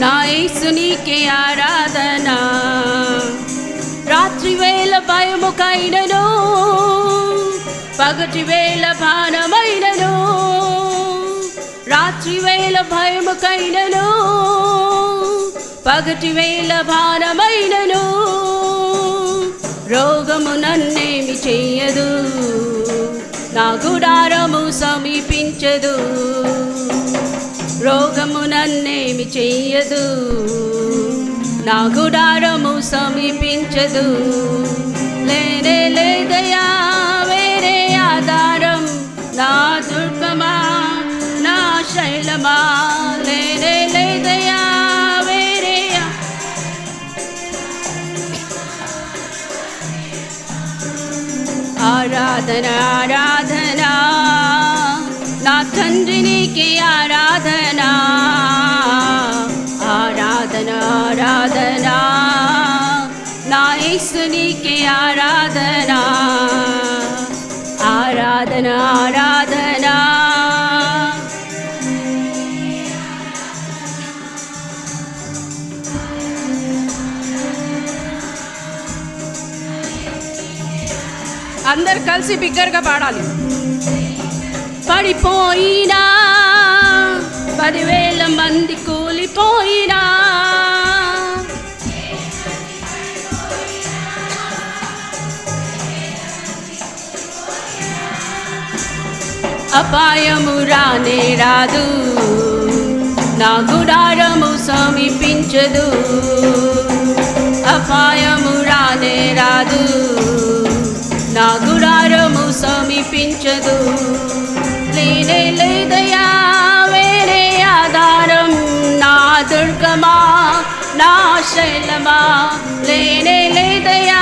నా యేసునికే ఆరాధన. రాత్రి వేళ భయముకైనను, పగటి వేళ భానమైనను. రాత్రి వేళ భయముకైనను, పగటి వేళ భానమైనను. రోగము నన్నేమి చెయ్యదు, నా గుడారము సమీపించదు. రోగము నన్నేమి చెయ్యదు, నా గుడారము సమీపించదు. లేనే లేదయా వేరే ఆధారం, నా దుర్గమా నా శైలమా. లేనే లేదయా వేరే ఆరాధన ఆరాధన, నా తండ్రినికి ఆరాధన. ఆరాధన ఆరాధన, నా యేసునికి ఆరాధన. ఆరాధన ఆరాధన. అందరు కలిసి బిగ్గరగా పాడాలి. పడిపోయినా 10,000 మంది కూలిపోయినా, అపాయము రానే రాదు, నా గుడారము సమీపించదు. అపాయము రానే రాదు, నా గుడారము సమీపించదు. లేనే లేదయా వేరే ఆధారం, నా దుర్గమా నా శైలమా. లేనే లేదయా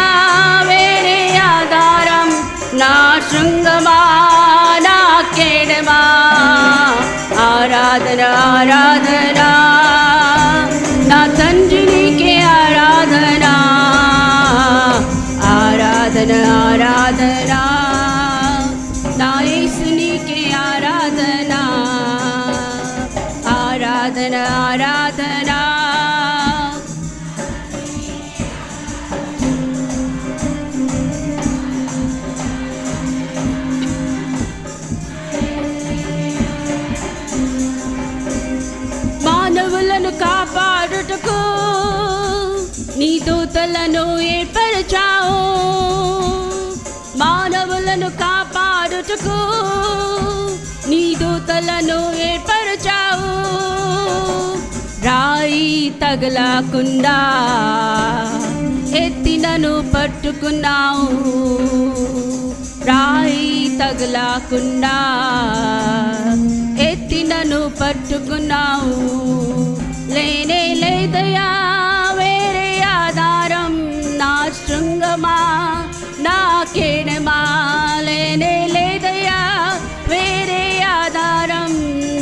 వేరే ఆధారం, నా శృంగమా నా కేడమా. ఆరాధన ఆరాధన, నా తండ్రినికి ఆరాధన. ఆరాధన ఆరాధన, నా యేసునికి ఆరాధన. ఆరాధన ఆరాధన. మానవులను కాపాడుటకు నీ దూతలను ఏర్పరచావు. మానవులను కాపాడుటకు నీ దూతలను ఏర్పరచావు. రాయి తగలకుండా ఎత్తినను పట్టుకున్నావు. రాయి తగలకుండా ఎత్తినను పట్టుకున్నావు. లేనే లేదయా వేరే ఆధారం, నా శృంగమా నా కేడమా. లేనే లేదయా వేరే ఆధారం,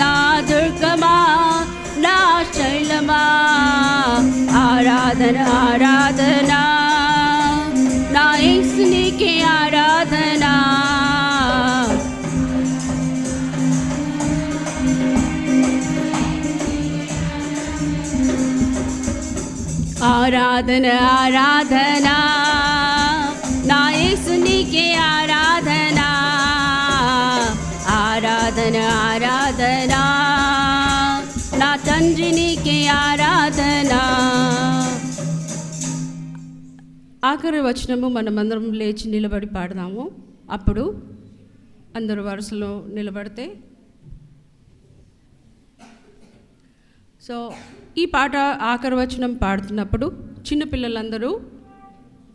నా దుర్గమా నా శైలమా. ఆరాధన ఆరాధన, నా యేసునికి ఆరాధన. ఆరాధన ఆరాధన, నా యేసునికి ఆరాధన. ఆరాధన ఆరాధన, నా తండ్రినికి ఆరాధన. ఆఖరి వచనము మనమందరం లేచి నిలబడి పాడదాము. అప్పుడు అందరూ వరుసలో నిలబడితే. సో ఈ పాట ఆఖరి వచనం పాడుతున్నప్పుడు చిన్నపిల్లలందరూ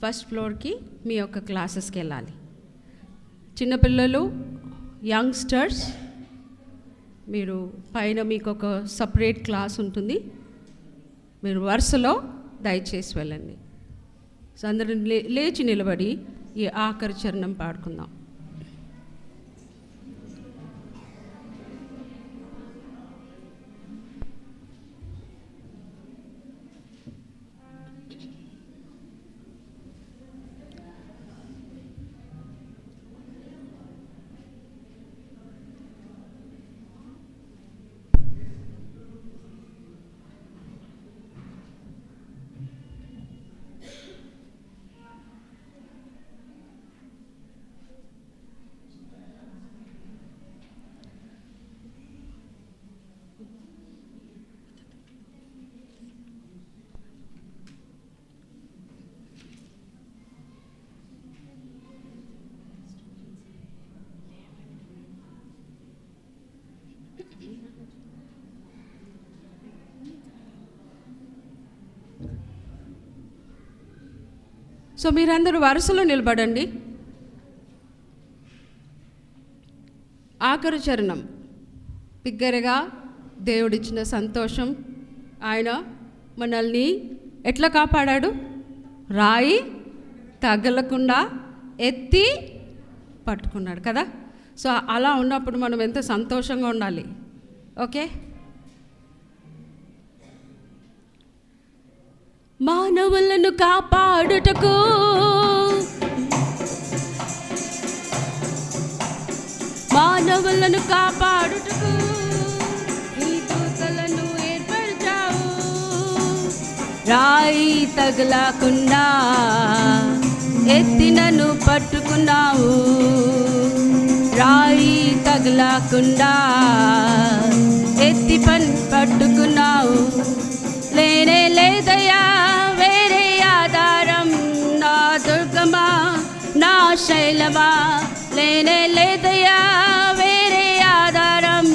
ఫస్ట్ ఫ్లోర్కి మీ యొక్క క్లాసెస్కి వెళ్ళాలి. చిన్నపిల్లలు, యంగ్స్టర్స్, మీరు పైన మీకు ఒక సపరేట్ క్లాస్ ఉంటుంది. మీరు వరుసలో దయచేసి వెళ్ళండి. సో అందరూ లేచి నిలబడి ఈ ఆఖరి చరణం పాడుకుందాం. సో మీరందరూ వరుసలో నిలబడండి. ఆఖరి చరణం, బిగ్గరగా దేవుడిచ్చిన సంతోషం. ఆయన మనల్ని ఎట్లా కాపాడాడు? రాయి తగలకుండా ఎత్తి పట్టుకున్నాడు కదా. సో అలా ఉన్నప్పుడు మనం ఎంత సంతోషంగా ఉండాలి. ఓకే, మానవులను కాపాడుటకు ఈ దూతలను ఏర్పరిచావు. రాయి తగలకుండా ఎత్తినను పట్టుకున్నావు. రాయి తగలకుండా ఎత్తి పట్టుకున్నావు. లేనే లేదయ్యా వేరే ఆధారం, నా దుర్గమా నా శైలమా. లేనే లేదయ్యా వేరే ఆధారం,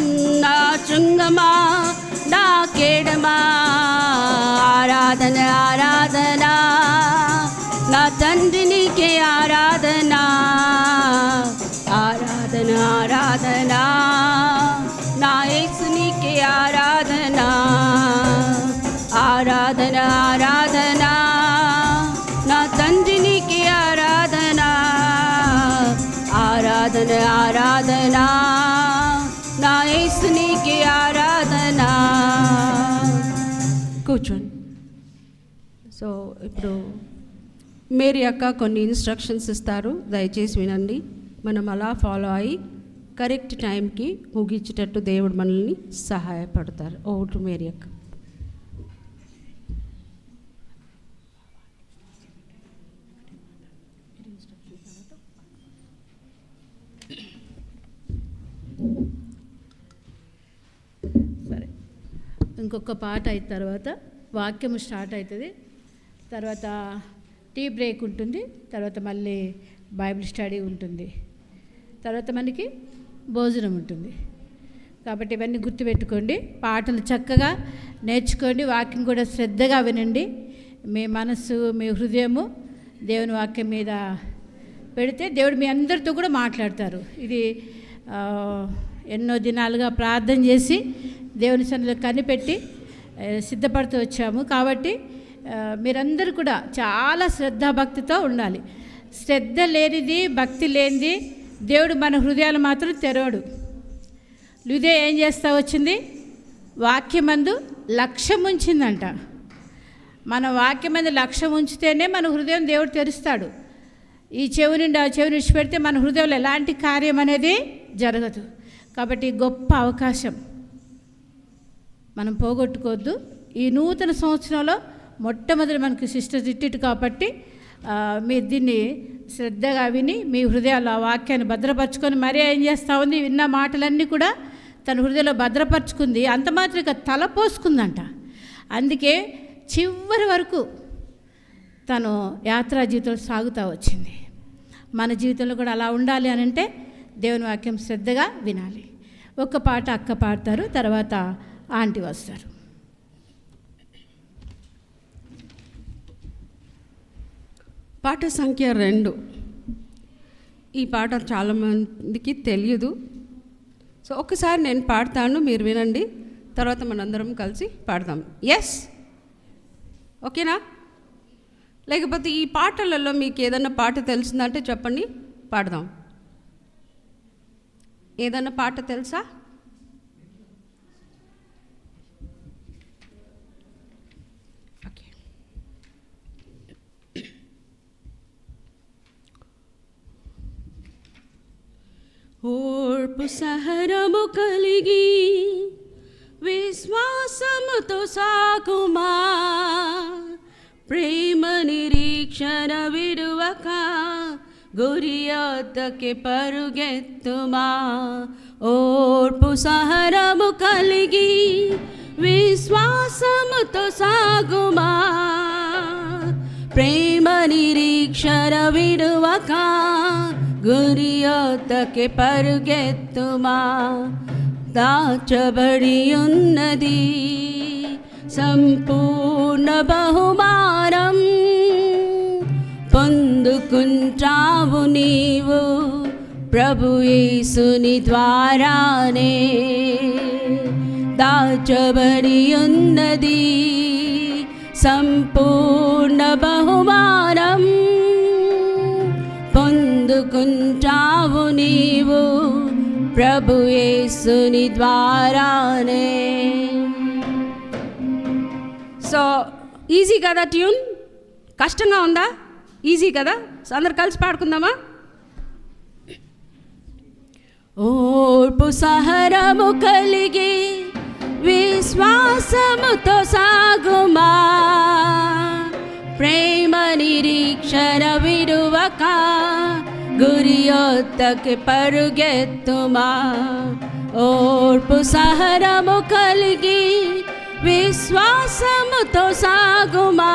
నా శృంగమా నా కేడమా. ఆరాధన ఆరాధన నా తండ్రి నీకే ఆరాధన. ఆరాధన ఆరాధన నా యేసు నీకే ఆరాధన. ఆరాధన ఆరాధన నా తండ్రి నీకే ఆరాధన. ఆరాధన ఆరాధన నా యేసు నీకే ఆరాధన. కూర్చోండి. సో ఇప్పుడు మేరీ అక్క కొన్ని ఇన్స్ట్రక్షన్స్ ఇస్తారు, దయచేసి వినండి. మనం అలా ఫాలో అయ్యి కరెక్ట్ టైంకి ముగించేటట్టు దేవుడు మనల్ని సహాయపడతారు. ఓ టు మేరీ అక్క. సరే, ఇంకొక పాట అయిన తర్వాత వాక్యం స్టార్ట్ అవుతుంది. తర్వాత టీ బ్రేక్ ఉంటుంది. తర్వాత మళ్ళీ బైబిల్ స్టడీ ఉంటుంది. తర్వాత మనకి భోజనం ఉంటుంది. కాబట్టి ఇవన్నీ గుర్తుపెట్టుకోండి. పాటలు చక్కగా నేర్చుకోండి. వాక్యం కూడా శ్రద్ధగా వినండి. మీ మనసు మీ హృదయము దేవుని వాక్యం మీద పెడితే దేవుడు మీ అందరితో కూడా మాట్లాడతారు. ఇది ఎన్నో దినాలుగా ప్రార్థన చేసి దేవుని సన్నిధిలో కనిపెట్టి సిద్ధపడుతూ వచ్చాము. కాబట్టి మీరందరూ కూడా చాలా శ్రద్ధాభక్తితో ఉండాలి. శ్రద్ధ లేనిది, భక్తి లేనిది దేవుడు మన హృదయాలు మాత్రం తెరవడు. లుదే ఏం చేస్తా వచ్చింది? వాక్యమందు లక్ష్యం ఉంచిందంట. మన వాక్యమందు లక్ష్యం ఉంచితేనే మన హృదయం దేవుడు తెరుస్తాడు. ఈ చెవి నుండి ఆ చెవిని విడిచిపెడితే మన హృదయంలో ఎలాంటి కార్యం అనేది జరగదు. కాబట్టి గొప్ప అవకాశం మనం పోగొట్టుకోవద్దు. ఈ నూతన సంవత్సరంలో మొట్టమొదటి మనకి సిస్టర్ ఇట్టిట్టు కాబట్టి మీరు దీన్ని శ్రద్ధగా విని మీ హృదయాల్లో ఆ వాక్యాన్ని భద్రపరచుకొని మరీ ఏం చేస్తూ ఉంది? విన్న మాటలన్నీ కూడా తన హృదయంలో భద్రపరుచుకుంది. అంత మాత్రం తలపోసుకుందంట. అందుకే చివరి వరకు తను యాత్రా జీవితం సాగుతూ వచ్చింది. మన జీవితంలో కూడా అలా ఉండాలి అని అంటే దేవుని వాక్యం శ్రద్ధగా వినాలి. ఒక పాట అక్క పాడతారు, తర్వాత ఆంటీ వస్తారు. పాట సంఖ్య 2. ఈ పాట చాలామందికి తెలియదు. సో ఒకసారి నేను పాడతాను, మీరు వినండి. తర్వాత మనందరం కలిసి పాడదాం. ఎస్, ఓకేనా? లేకపోతే ఈ పాటలలో మీకు ఏదైనా పాట తెలిసిందంటే చెప్పండి, పాడదాం. ఏదైనా పాట తెలుసా? ఓకే. ఓర్పు సహనము కలిగి విశ్వాసముతో సాగుమా, ప్రేమ నిరీక్షణ విడువక గురియొద్దకి పరుగెత్తుమా. ఓర్పు సహనము కలిగి విశ్వాసముతో సాగుమా, ప్రేమ నిరీక్షణ విడువక గురియొద్దకి పరుగెత్తుమా. దాచబడి ఉన్నది సంపూర్ణ బహుమానం, పొందుకుంటావు నీవు ప్రభు యేసుని ద్వారానే. దాచబడి ఉన్నది సంపూర్ణ బహుమానం, పొందుకుంటావు నీవు ప్రభు యేసుని ద్వారానే. సో ఈజీ కదా ట్యూన్? కష్టంగా ఉందా? ఈజీ కదా? సో అందరు కలిసి పాడుకుందామా? ఓర్పు సహనము కలిగి విశ్వాసముతో సాగుమా, ప్రేమ నిరీక్షణ విడువక గురి యొద్దకి పరుగెత్తుమా. ఓర్పు సహనము కలిగి విశ్వాసముతో సాగుమా,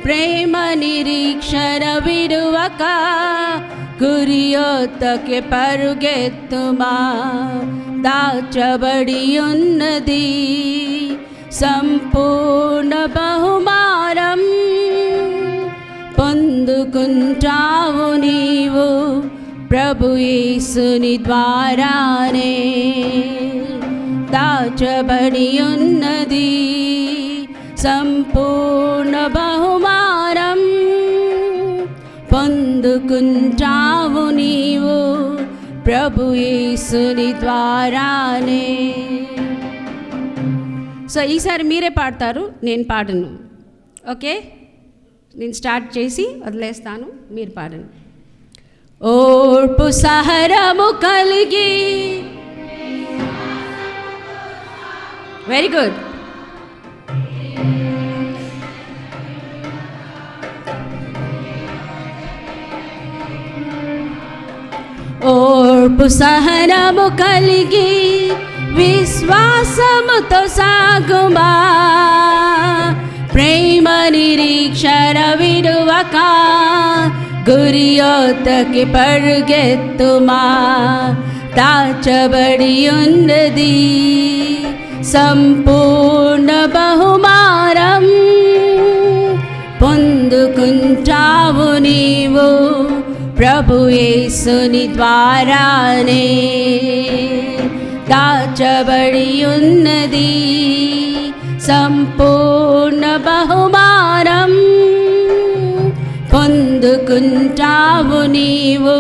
ప్రేమ నిరీక్షణ విడువక గురి యొద్దకి పరుగెత్తుమా. దాచబడి ఉన్నది సంపూర్ణ బహుమానం, పొందుకుంటావు నీవు ప్రభు యేసుని ద్వారానే. దాచబడి ఉన్నది సంపూర్ణ బహుమానం, పొందుకుంటావు నీవు ప్రభు యేసుని ద్వారానే. సో ఈసారి మీరే పాడతారు, నేను పాడను. ఓకే, నేను స్టార్ట్ చేసి వదిలేస్తాను, మీరు పాడండి. ఓర్పు సహనము కలిగి, వెరీ గుడ్. ఓర్పు సహనము కలిగి విశ్వాసముతో సాగుమా, ప్రేమ నిరీక్షణ విడువక గురి యొద్దకి పరుగెత్తుమా. దాచబడి ఉన్నది సంపూర్ణ బహుమానం, పొందుకుంటావు నీవు ప్రభు యేసుని ద్వారానే. దాచబడి ఉన్నది సంపూర్ణ బహుమానం, పొందుకుంటావు నీవు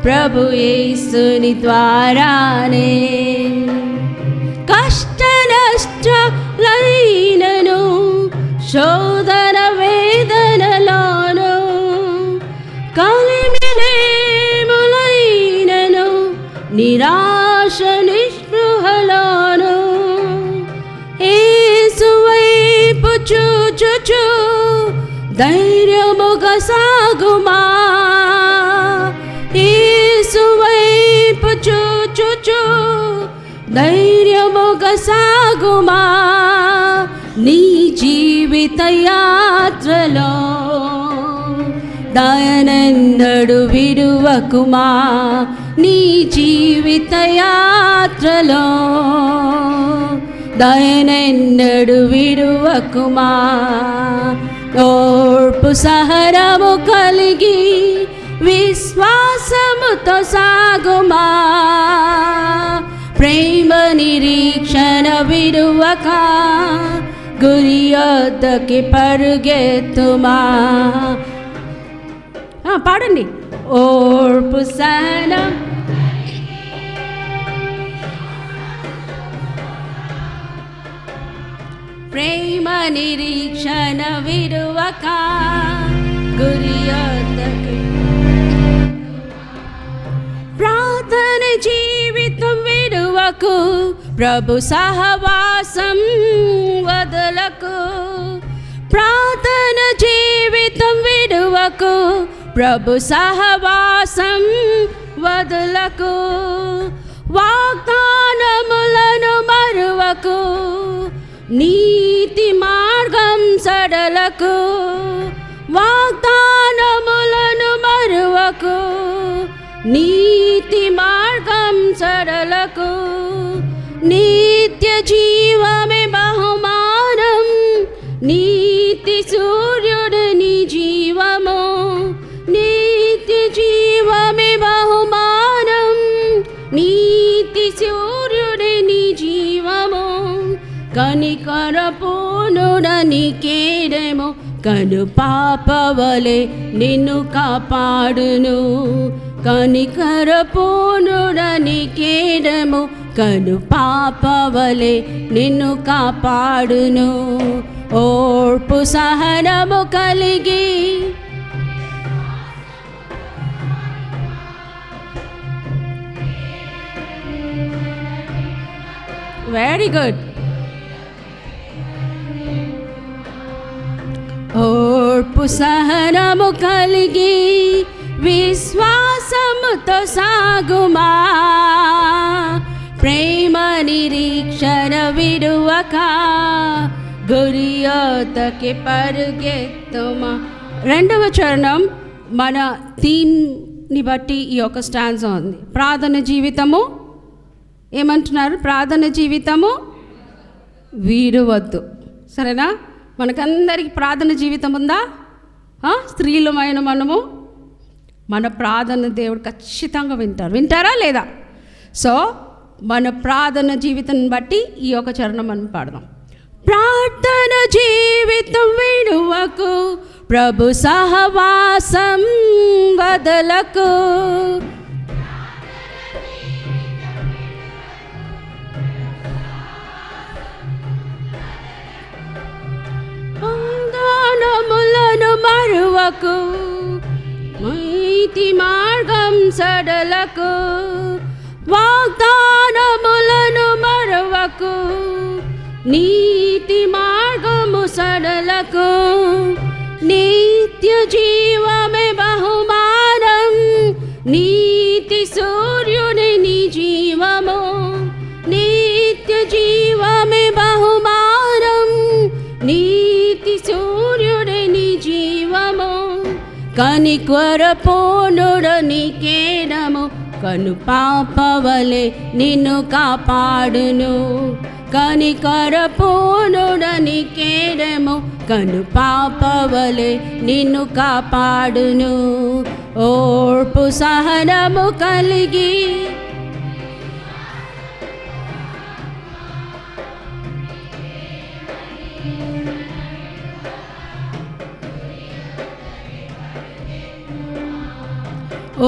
ప్రభు యేసుని ద్వారానే. కష్ట నష్టలైనను శోధన వేదనలోను, కలిమిలేములైనను నిరాశ నిస్పృహలోను, యేసు వైపు చూచుచు ధైర్యముగా సాగుమా. యేసు వైపు చూచుచు ధైర్యముగా సాగుమా. నీ జీవిత యాత్రలో దయనెన్నడు విడువకుమా. నీ జీవిత యాత్రలో దయనెన్నడు విడువకుమా. ఓర్పు సహనము కలిగి విశ్వాసముతో సాగుమా, ప్రేమ నిరీక్షణ విడువక గురి యొద్దకి పరుగెత్తుమా. పాడండి. ఓర్పు సహనం ప్రేమ నిరీక్షణ విడువక గురి యొద్దకి. ప్రార్థన జీవితం విడువకు, ప్రభు సహవాసం వదలకు. ప్రార్థన జీవితం విడువకు, ప్రభు సహవాసం వదలకు. వాగ్దానములను మరువకు, నీతి మార్గం సడలకు. వాగ్దానములను మరువకు, నీతి మార్గం సడలకు. నిత్య జీవమే బహుమానం, నీతి సూర్యుడు నీ జీవము. పూర్ణుడ నీకేడెము కను పాపవలే నిన్ను కాపాడును. కనికర పూర్ణుడ నీకేడెము కను పాపవలే నిన్ను కాపాడును. ఓర్పు సహనము కలిగి వెరీ గుడ్. ఓర్పు సహనము కలిగి విశ్వాసముతో సాగుమా. ప్రేమ నిరీక్షణ విడువక గురియోతకి పరుగెత్తుమా. రెండవ చరణం మన థీమ్ని బట్టి ఈ యొక్క స్టాండ్స్ ఉంది. ప్రార్థన జీవితము ఏమంటున్నారు? ప్రార్థన జీవితము వీడవద్దు. సరేనా? మనకందరికి ప్రార్థన జీవితం ఉందా? స్త్రీలమైన మనము మన ప్రార్థన దేవుడు ఖచ్చితంగా వింటారా లేదా? సో మన ప్రార్థన జీవితం బట్టి ఈ యొక్క చరణం మనం పాడదాం. ప్రార్థన జీవితం విడువకు, ప్రభు సహవాసం వదలకు. వాగ్దానములను మరువకు, నీతి మార్గం సడలకు. వాగ్దానములను మరువకు, నీతి మార్గము సడలకు. నిత్య జీవమే బహుమానం, నీతి సూర్యుని నీ జీవము. నిత్య జీవమే బహుమానం, నీతి సూర్యుడి నీ జీవము. కనికర పూర్ణుడ నీకేడము కను పాపవలే నిన్ను కాపాడును. కనికర పూర్ణుడ నీకేడము కను పాపవలే నిన్ను కాపాడును. ఓర్పు సహనము కలిగి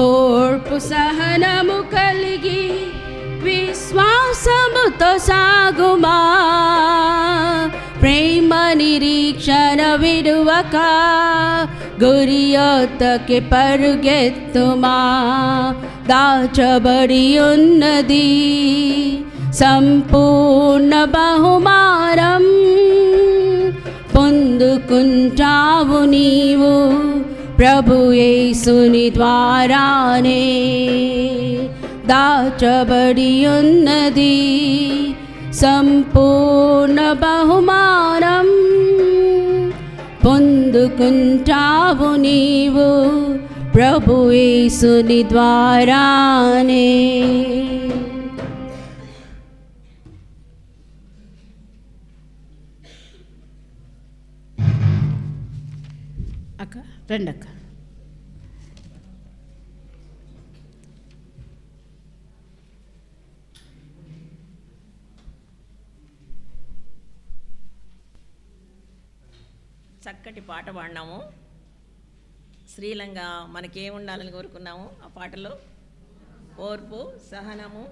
ఓర్పు సహనము కలిగి విశ్వాసముతో సాగుమా. ప్రేమ నిరీక్షణ విడువక గురియోతకి పరుగెత్తుమా. దాచబడి ఉన్నది సంపూర్ణ బహుమానం, పొందుకుంటావు నీవు ప్రభు యేసుని ద్వారానే. దాచబడి ఉన్నది సంపూర్ణ బహుమానం, పొందుకుంటావు నీవు ప్రభు యేసుని ద్వారానే. అక్క రెండక్క. చక్కటి పాట పాడినాము. శ్రీలంగా మనకేముండాలని కోరుకున్నాము ఆ పాటలో? ఓర్పు, సహనము,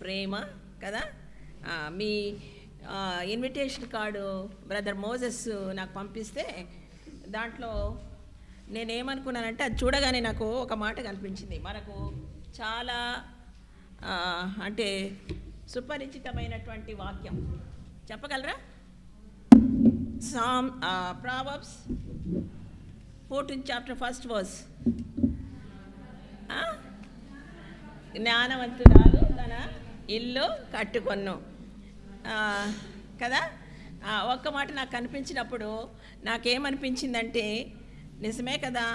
ప్రేమ కదా. మీ ఇన్విటేషన్ కార్డు బ్రదర్ మోజెస్ నాకు పంపిస్తే దాంట్లో నేనేమనుకున్నానంటే, అది చూడగానే నాకు ఒక మాట కనిపించింది. మనకు చాలా అంటే సుపరిచితమైనటువంటి వాక్యం చెప్పగలరా? Proverbs 14th chapter 1st verse. జ్ఞానవంతురాలు తన ఇల్లు కట్టుకొను కదా. ఒక్క మాట నాకు కనిపించినప్పుడు నాకేమనిపించిందంటే, నిజమే కదా,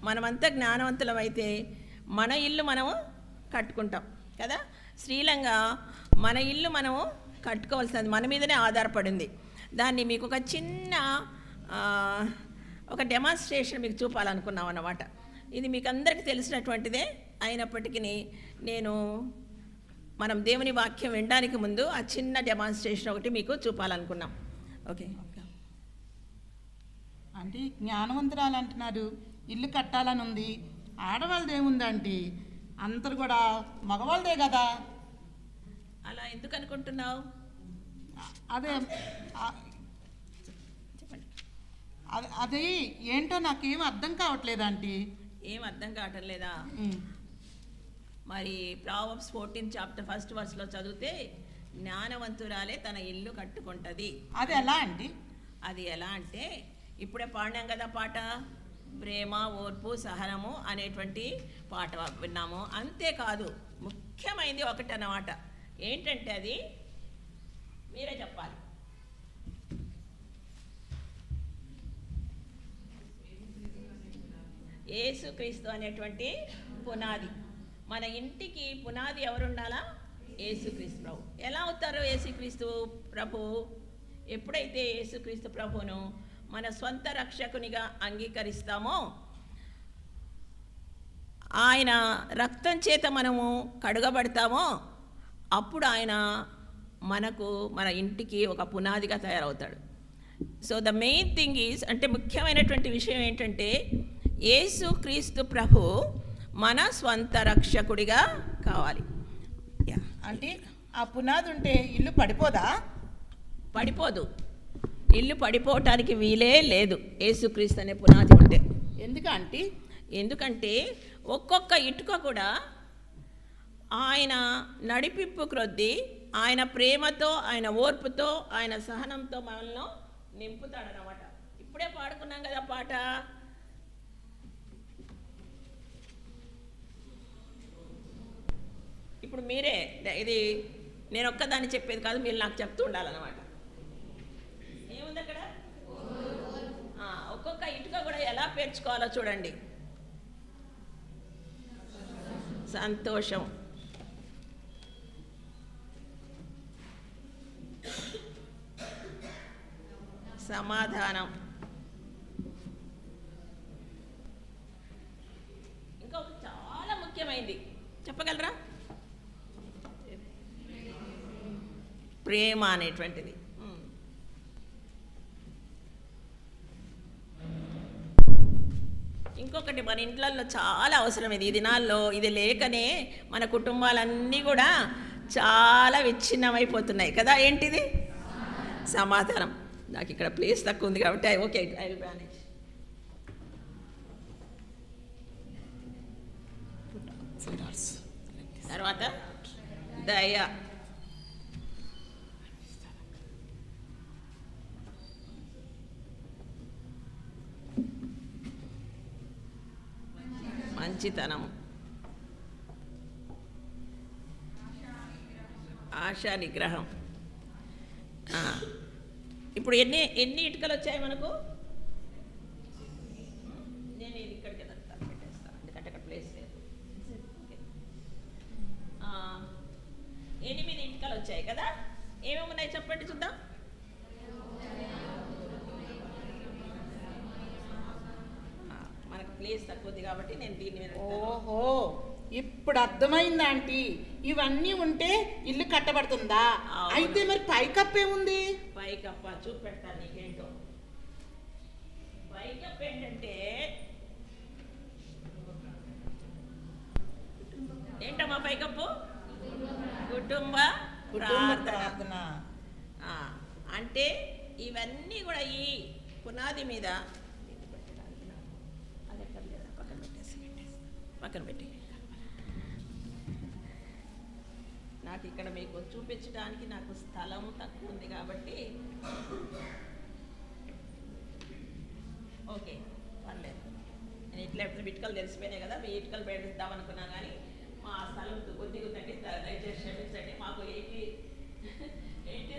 మనమంతా జ్ఞానవంతులమైతే మన ఇల్లు మనము కట్టుకుంటాం కదా. శ్రీలంగా మన ఇల్లు మనము కట్టుకోవాల్సింది మన మీదనే ఆధారపడింది. దాన్ని మీకు ఒక చిన్న ఒక డెమాన్స్ట్రేషన్ మీకు చూపాలనుకున్నాం అన్నమాట. ఇది మీకు అందరికీ తెలిసినటువంటిదే అయినప్పటికీ నేను మనం దేవుని వాక్యం వినడానికి ముందు ఆ చిన్న డెమాన్స్ట్రేషన్ ఒకటి మీకు చూపాలనుకున్నాం. ఓకే. అంటే జ్ఞానవంతురాలు అంటున్నారు, ఇల్లు కట్టాలని ఉంది. ఆడవాళ్ళది ఏముందంటే అందరు కూడా మగవాళ్ళదే కదా. అలా ఎందుకు అనుకుంటున్నావు? అదే చెప్పండి. అది ఏంటో నాకేం అర్థం కావట్లేదు ఆంటీ. ఏం అర్థం కావటం లేదా? మరి ప్రావర్బ్స్ 14 చాప్టర్ 1 వర్స్లో చదివితే జ్ఞానవంతురాలే తన ఇల్లు కట్టుకుంటుంది. అది ఎలా అండి? అది ఎలా అంటే ఇప్పుడే పాడినాం కదా పాట, ప్రేమ, ఓర్పు, సహనము అనేటువంటి పాట విన్నాము. అంతేకాదు ముఖ్యమైనది ఒకటి అన్నమాట. ఏంటంటే అది మీరే చెప్పాలి. యేసుక్రీస్తు అనేటువంటి పునాది. మన ఇంటికి పునాది ఎవరుండాలా? యేసుక్రీస్తు ప్రభు. ఎలా అవుతారు యేసుక్రీస్తు ప్రభు? ఎప్పుడైతే యేసుక్రీస్తు ప్రభును మన స్వంత రక్షకునిగా అంగీకరిస్తామో, ఆయన రక్తం చేత మనము కడుగబడతామో, అప్పుడు ఆయన మనకు మన ఇంటికి ఒక పునాదిగా తయారవుతాడు. So the main thing is, అంటే ముఖ్యమైనటువంటి విషయం ఏంటంటే యేసుక్రీస్తు ప్రభు మన స్వంత రక్షకుడిగా కావాలి. అంటే ఆ పునాది ఉంటే ఇల్లు పడిపోదా? పడిపోదు. ఇల్లు పడిపోవటానికి వీలే లేదు యేసుక్రీస్తు అనే పునాది ఉంటే. ఎందుకంటే ఎందుకంటే ఒక్కొక్క ఇటుక కూడా ఆయన నడిపింపు క్రొద్ది, ఆయన ప్రేమతో, ఆయన ఓర్పుతో, ఆయన సహనంతో మనల్ని నింపుతాడనమాట. ఇప్పుడే పాడుకున్నాం కదా పాట. ఇప్పుడు మీరే, ఇది నేను ఒక్కదాన్ని చెప్పేది కాదు, మీరు నాకు చెప్తూ ఉండాలన్నమాట. ఏముంది అక్కడ? ఒక్కొక్క ఇటుక కూడా ఎలా పేర్చుకోవాలో చూడండి. సంతోషం, సమాధానం, ఇంకొక చాలా ముఖ్యమైనది చెప్పగలరా? ప్రేమ అనేటువంటిది. ఇంకొకటి మన ఇంట్లల్లో చాలా అవసరం ఇది. ఈ దినాల్లో ఇది లేకనే మన కుటుంబాలన్నీ కూడా చాలా విచ్ఛిన్నమైపోతున్నాయి కదా. ఏంటిది? సమాధానం. నాకు ఇక్కడ ప్లేస్ తక్కువ ఉంది కాబట్టి ఓకే, ఐ విల్ మేనేజ్. తర్వాత దయ, మంచితనం, ఆశా నిగ్రహం. ఇప్పుడు ఎన్ని ఇటుకలు వచ్చాయి మనకు? నేను ఇది ఇక్కడికి పెట్టేస్తాను, ఎందుకంటే అక్కడ ప్లేస్ లేదు. 8 ఇటుకలు వచ్చాయి కదా. ఏమేమి ఉన్నాయి చెప్పండి చూద్దాం. మనకు ప్లేస్ తక్కువది కాబట్టి నేను దీని మీద. ఓహో, ఇప్పుడు అర్థమైంది ఆంటీ. ఇవన్నీ ఉంటే ఇల్లు కట్టబడుతుందా? అయితే మరి పైకప్పు ఏముంది? పైకప్ప చూపెడతాను నీకేంటో. పైకప్పు ఏంటంటే ఏంటమ్మా పైకప్పు? కుటుంబ ప్రార్థన. అంటే ఇవన్నీ కూడా ఈ పునాది మీద పక్కన పెట్టి, నాకు ఇక్కడ మీకు చూపించడానికి నాకు స్థలం తక్కువ ఉంది కాబట్టి ఓకే పర్లేదు. నేను ఇట్లా ఇటుకలు తెలిసిపోయినాయి కదా, మీ ఇటుకలు పెడదాం అనుకున్నా కానీ మా స్థలం కొద్దిగా తగ్గిస్తారు, దయచేసి క్షమించండి. మాకు 80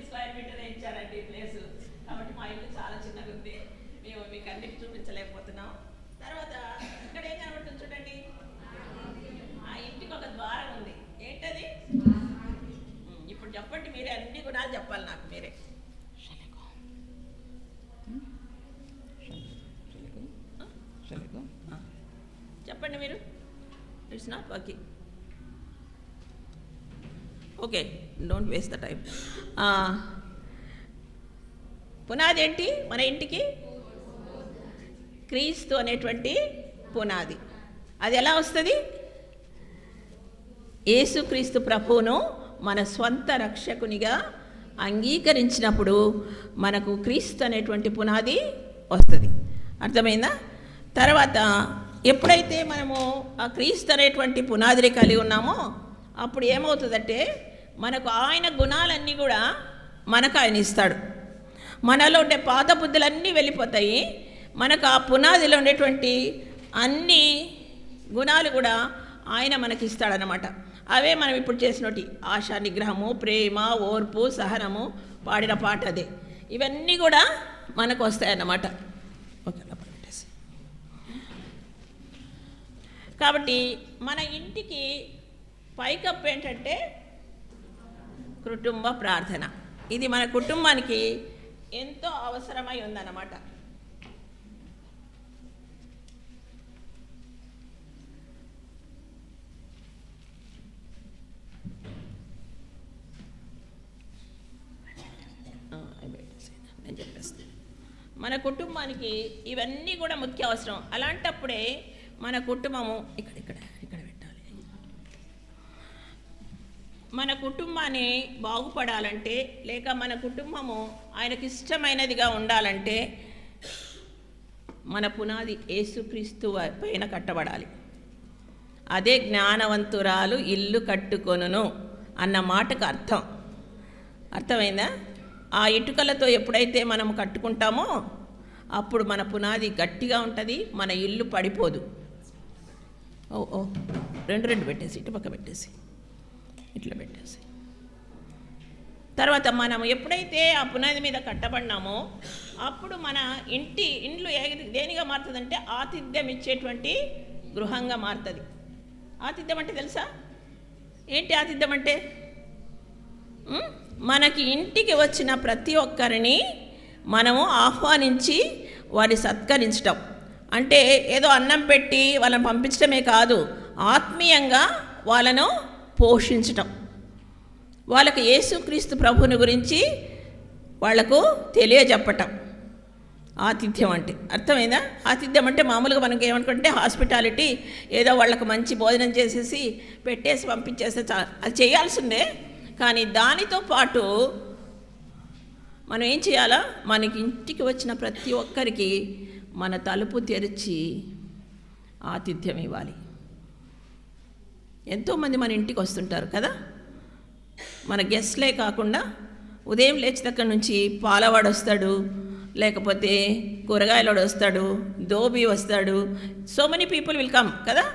స్క్వేర్ మీటర్ ఇచ్చారండి ప్లేస్, కాబట్టి మా ఇల్లు చాలా చిన్నగా ఉంది. మేము మీకు అన్నిటి చూపించలేకపోతున్నాం. తర్వాత ఇక్కడ ఏం కనబడుతుంది చూడండి, ఆ ఇంటికి ఒక ద్వారం ఉంది. ఏంటది? ఇప్పుడు చెప్పండి మీరే, అన్ని గుణాలు చెప్పాలి నాకు మీరే. చెప్పండి మీరు. It's not working. Okay, don't waste the time. పునాది ఏంటి మన ఇంటికి? క్రీస్తు అనేటువంటి పునాది. అది ఎలా వస్తుంది? యేసుక్రీస్తు ప్రభువును మన స్వంత రక్షకునిగా అంగీకరించినప్పుడు మనకు క్రీస్తు అనేటువంటి పునాది వస్తుంది. అర్థమైందా? తర్వాత ఎప్పుడైతే మనము ఆ క్రీస్తు అనేటువంటి పునాదిని కలిగి ఉన్నామో అప్పుడు ఏమవుతుందంటే మనకు ఆయన గుణాలన్నీ కూడా మనకు ఆయన ఇస్తాడు. మనలో ఉండే పాత బుద్ధులన్నీ వెళ్ళిపోతాయి. మనకు ఆ పునాదిలో ఉండేటువంటి అన్ని గుణాలు కూడా ఆయన మనకి ఇస్తాడనమాట. అవే మనం ఇప్పుడు చేసినట్టు ఆశా నిగ్రహము, ప్రేమ, ఓర్పు, సహనము పాడిన పాట అదే. ఇవన్నీ కూడా మనకు వస్తాయన్నమాట. ఓకే, కాబట్టి మన ఇంటికి పైకప్పు ఏంటంటే కుటుంబ ప్రార్థన. ఇది మన కుటుంబానికి ఎంతో అవసరమై ఉందన్నమాట. నేను చెప్పేస్తాను. మన కుటుంబానికి ఇవన్నీ కూడా ముఖ్య అవసరం. అలాంటప్పుడే మన కుటుంబము ఇక్కడ పెట్టాలి. మన కుటుంబాన్ని బాగుపడాలంటే లేక మన కుటుంబము ఆయనకి ఇష్టమైనదిగా ఉండాలంటే మన పునాది యేసుక్రీస్తు పైన కట్టబడాలి. అదే జ్ఞానవంతురాలు ఇల్లు కట్టుకొనును అన్న మాటకు అర్థమైందా? ఆ ఇటుకలతో ఎప్పుడైతే మనం కట్టుకుంటామో అప్పుడు మన పునాది గట్టిగా ఉంటుంది, మన ఇల్లు పడిపోదు. ఓ రెండు పెట్టేసి ఇటు పక్క పెట్టేసి ఇట్లా పెట్టేసి తర్వాత మనం ఎప్పుడైతే ఆ పునాది మీద కట్టబడినామో అప్పుడు మన ఇండ్లు దేనిగా మారుతుందంటే ఆతిథ్యం ఇచ్చేటువంటి గృహంగా మారుతుంది. ఆతిథ్యం అంటే తెలుసా? ఏంటి ఆతిథ్యం అంటే? మనకి ఇంటికి వచ్చిన ప్రతి ఒక్కరిని మనము ఆహ్వానించి వారిని సత్కరించటం అంటే ఏదో అన్నం పెట్టి వాళ్ళని పంపించడమే కాదు, ఆత్మీయంగా వాళ్ళను పోషించటం, వాళ్ళకి యేసుక్రీస్తు ప్రభువుని గురించి వాళ్లకు తెలియజెప్పటం ఆతిథ్యం అంటే. అర్థమైందా? ఆతిథ్యం అంటే మామూలుగా మనకి ఏమనుకుంటే హాస్పిటాలిటీ, ఏదో వాళ్ళకు మంచి భోజనం చేసేసి పెట్టేసి పంపించేస్తే అది చేయాల్సిందే. కానీ దానితో పాటు మనం ఏం చేయాలా? మనకి ఇంటికి వచ్చిన ప్రతి ఒక్కరికి మన తలుపు తెరిచి ఆతిథ్యం ఇవ్వాలి. ఎంతోమంది మన ఇంటికి వస్తుంటారు కదా, మన గెస్ట్లే కాకుండా ఉదయం లేచి దగ్గర నుంచి పాలవాడు వస్తాడు, లేకపోతే కూరగాయలవాడు వస్తాడు, దోబీ వస్తాడు, so many people will come కదా.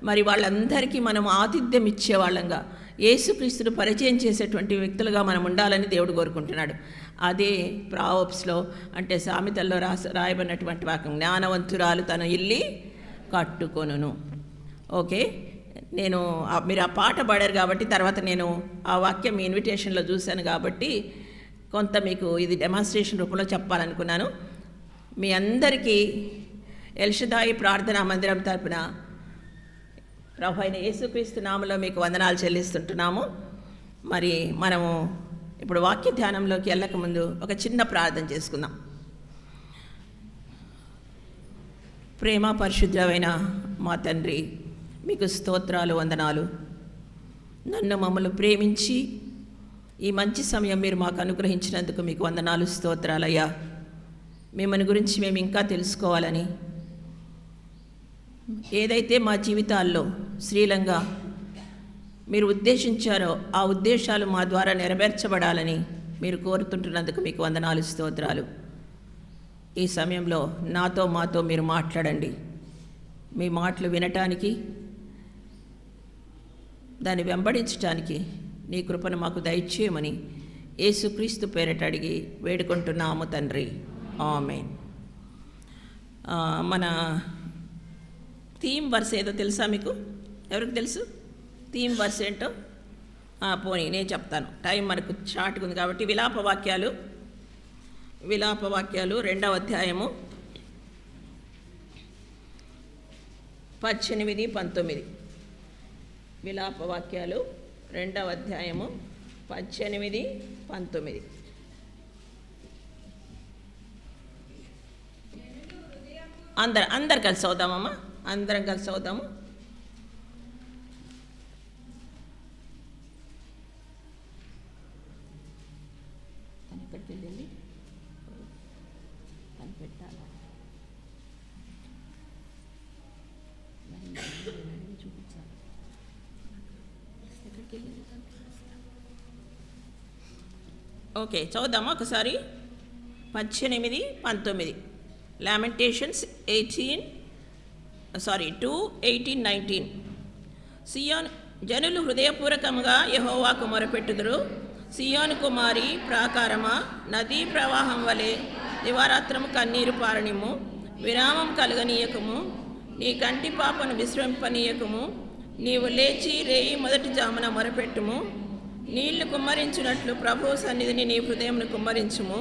మరి వాళ్ళందరికీ మనం ఆతిథ్యం ఇచ్చేవాళ్ళంగా యేసుక్రీస్తును పరిచయం చేసేటువంటి వ్యక్తులుగా మనం ఉండాలని దేవుడు కోరుకుంటున్నాడు. అదే ప్రావర్బ్స్లో అంటే సామెతల్లో రాయబడినటువంటి వాక్యం, జ్ఞానవంతురాలు తన ఇల్లు కట్టుకొనును. ఓకే, మీరు ఆ పాట పాడారు కాబట్టి తర్వాత నేను ఆ వాక్యం మీ ఇన్విటేషన్లో చూశాను కాబట్టి కొంత మీకు ఇది డెమాన్స్ట్రేషన్ రూపంలో చెప్పాలనుకున్నాను. మీ అందరికీ ఎల్షదాయి ప్రార్థనా మందిరం తరపున ప్రభు అయిన యేసుక్రీస్తు నామములో మీకు వందనాలు చెల్లిస్తుంటున్నాము. మరి మనము ఇప్పుడు వాక్య ధ్యానంలోకి వెళ్ళకముందు ఒక చిన్న ప్రార్థన చేసుకుందాం. ప్రేమ పరిశుద్ధమైన మా తండ్రి, మీకు స్తోత్రాలు, వందనాలు. నన్ను మమ్మల్ని ప్రేమించి ఈ మంచి సమయం మీరు మాకు అనుగ్రహించినందుకు మీకు వందనాలు, స్తోత్రాలయ్యా. మిమ్మల్ని గురించి మేము ఇంకా తెలుసుకోవాలని, ఏదైతే మా జీవితాల్లో శ్రీలంగా మీరు ఉద్దేశించారో ఆ ఉద్దేశాలు మా ద్వారా నెరవేర్చబడాలని మీరు కోరుతుంటున్నందుకు మీకు వందనాలు, స్తోత్రాలు. ఈ సమయంలో మాతో మీరు మాట్లాడండి. మీ మాటలు వినటానికి, దాన్ని వెంబడించటానికి నీ కృపను మాకు దయచేయమని యేసుక్రీస్తు పేరిట అడిగి వేడుకుంటున్నాము తండ్రి, ఆమేన్. మన థీమ్ వర్స్ ఏదో తెలుసా మీకు? ఎవరికి తెలుసు థీమ్ వర్స్ ఏంటో? పోనీ నేను చెప్తాను, టైం మనకు షార్ట్గా ఉంది కాబట్టి. విలాపవాక్యాలు 2వ అధ్యాయము 18-19. విలాపవాక్యాలు 2వ అధ్యాయము 18-19. అందరు కలిసి అవుదామమ్మా, అందరం కలిసి అవుదాము. ఎక్కడికి వెళ్ళింది తను పెట్టాలా చూపించాలి. ఎక్కడికి వెళ్ళింది? ఓకే, చదువుదామా ఒకసారి. 18, 19 లామెంటేషన్స్ 2:18, 19. సియోను జనులు హృదయపూర్వకంగా యెహోవాకు మొరపెట్టుదురు. సియోను కుమారి ప్రాకారమా, నదీ ప్రవాహం వలె దివారాత్రము కన్నీరు పారనిమ్ము. విరామం కలగనీయకము, నీ కంటి పాపను విశ్రమింపనీయకము. నీవు లేచి రేయి మొదటి జామున మొరపెట్టుము. నీళ్లు కుమ్మరించినట్లు ప్రభు సన్నిధిని నీ హృదయంను కుమ్మరించుము.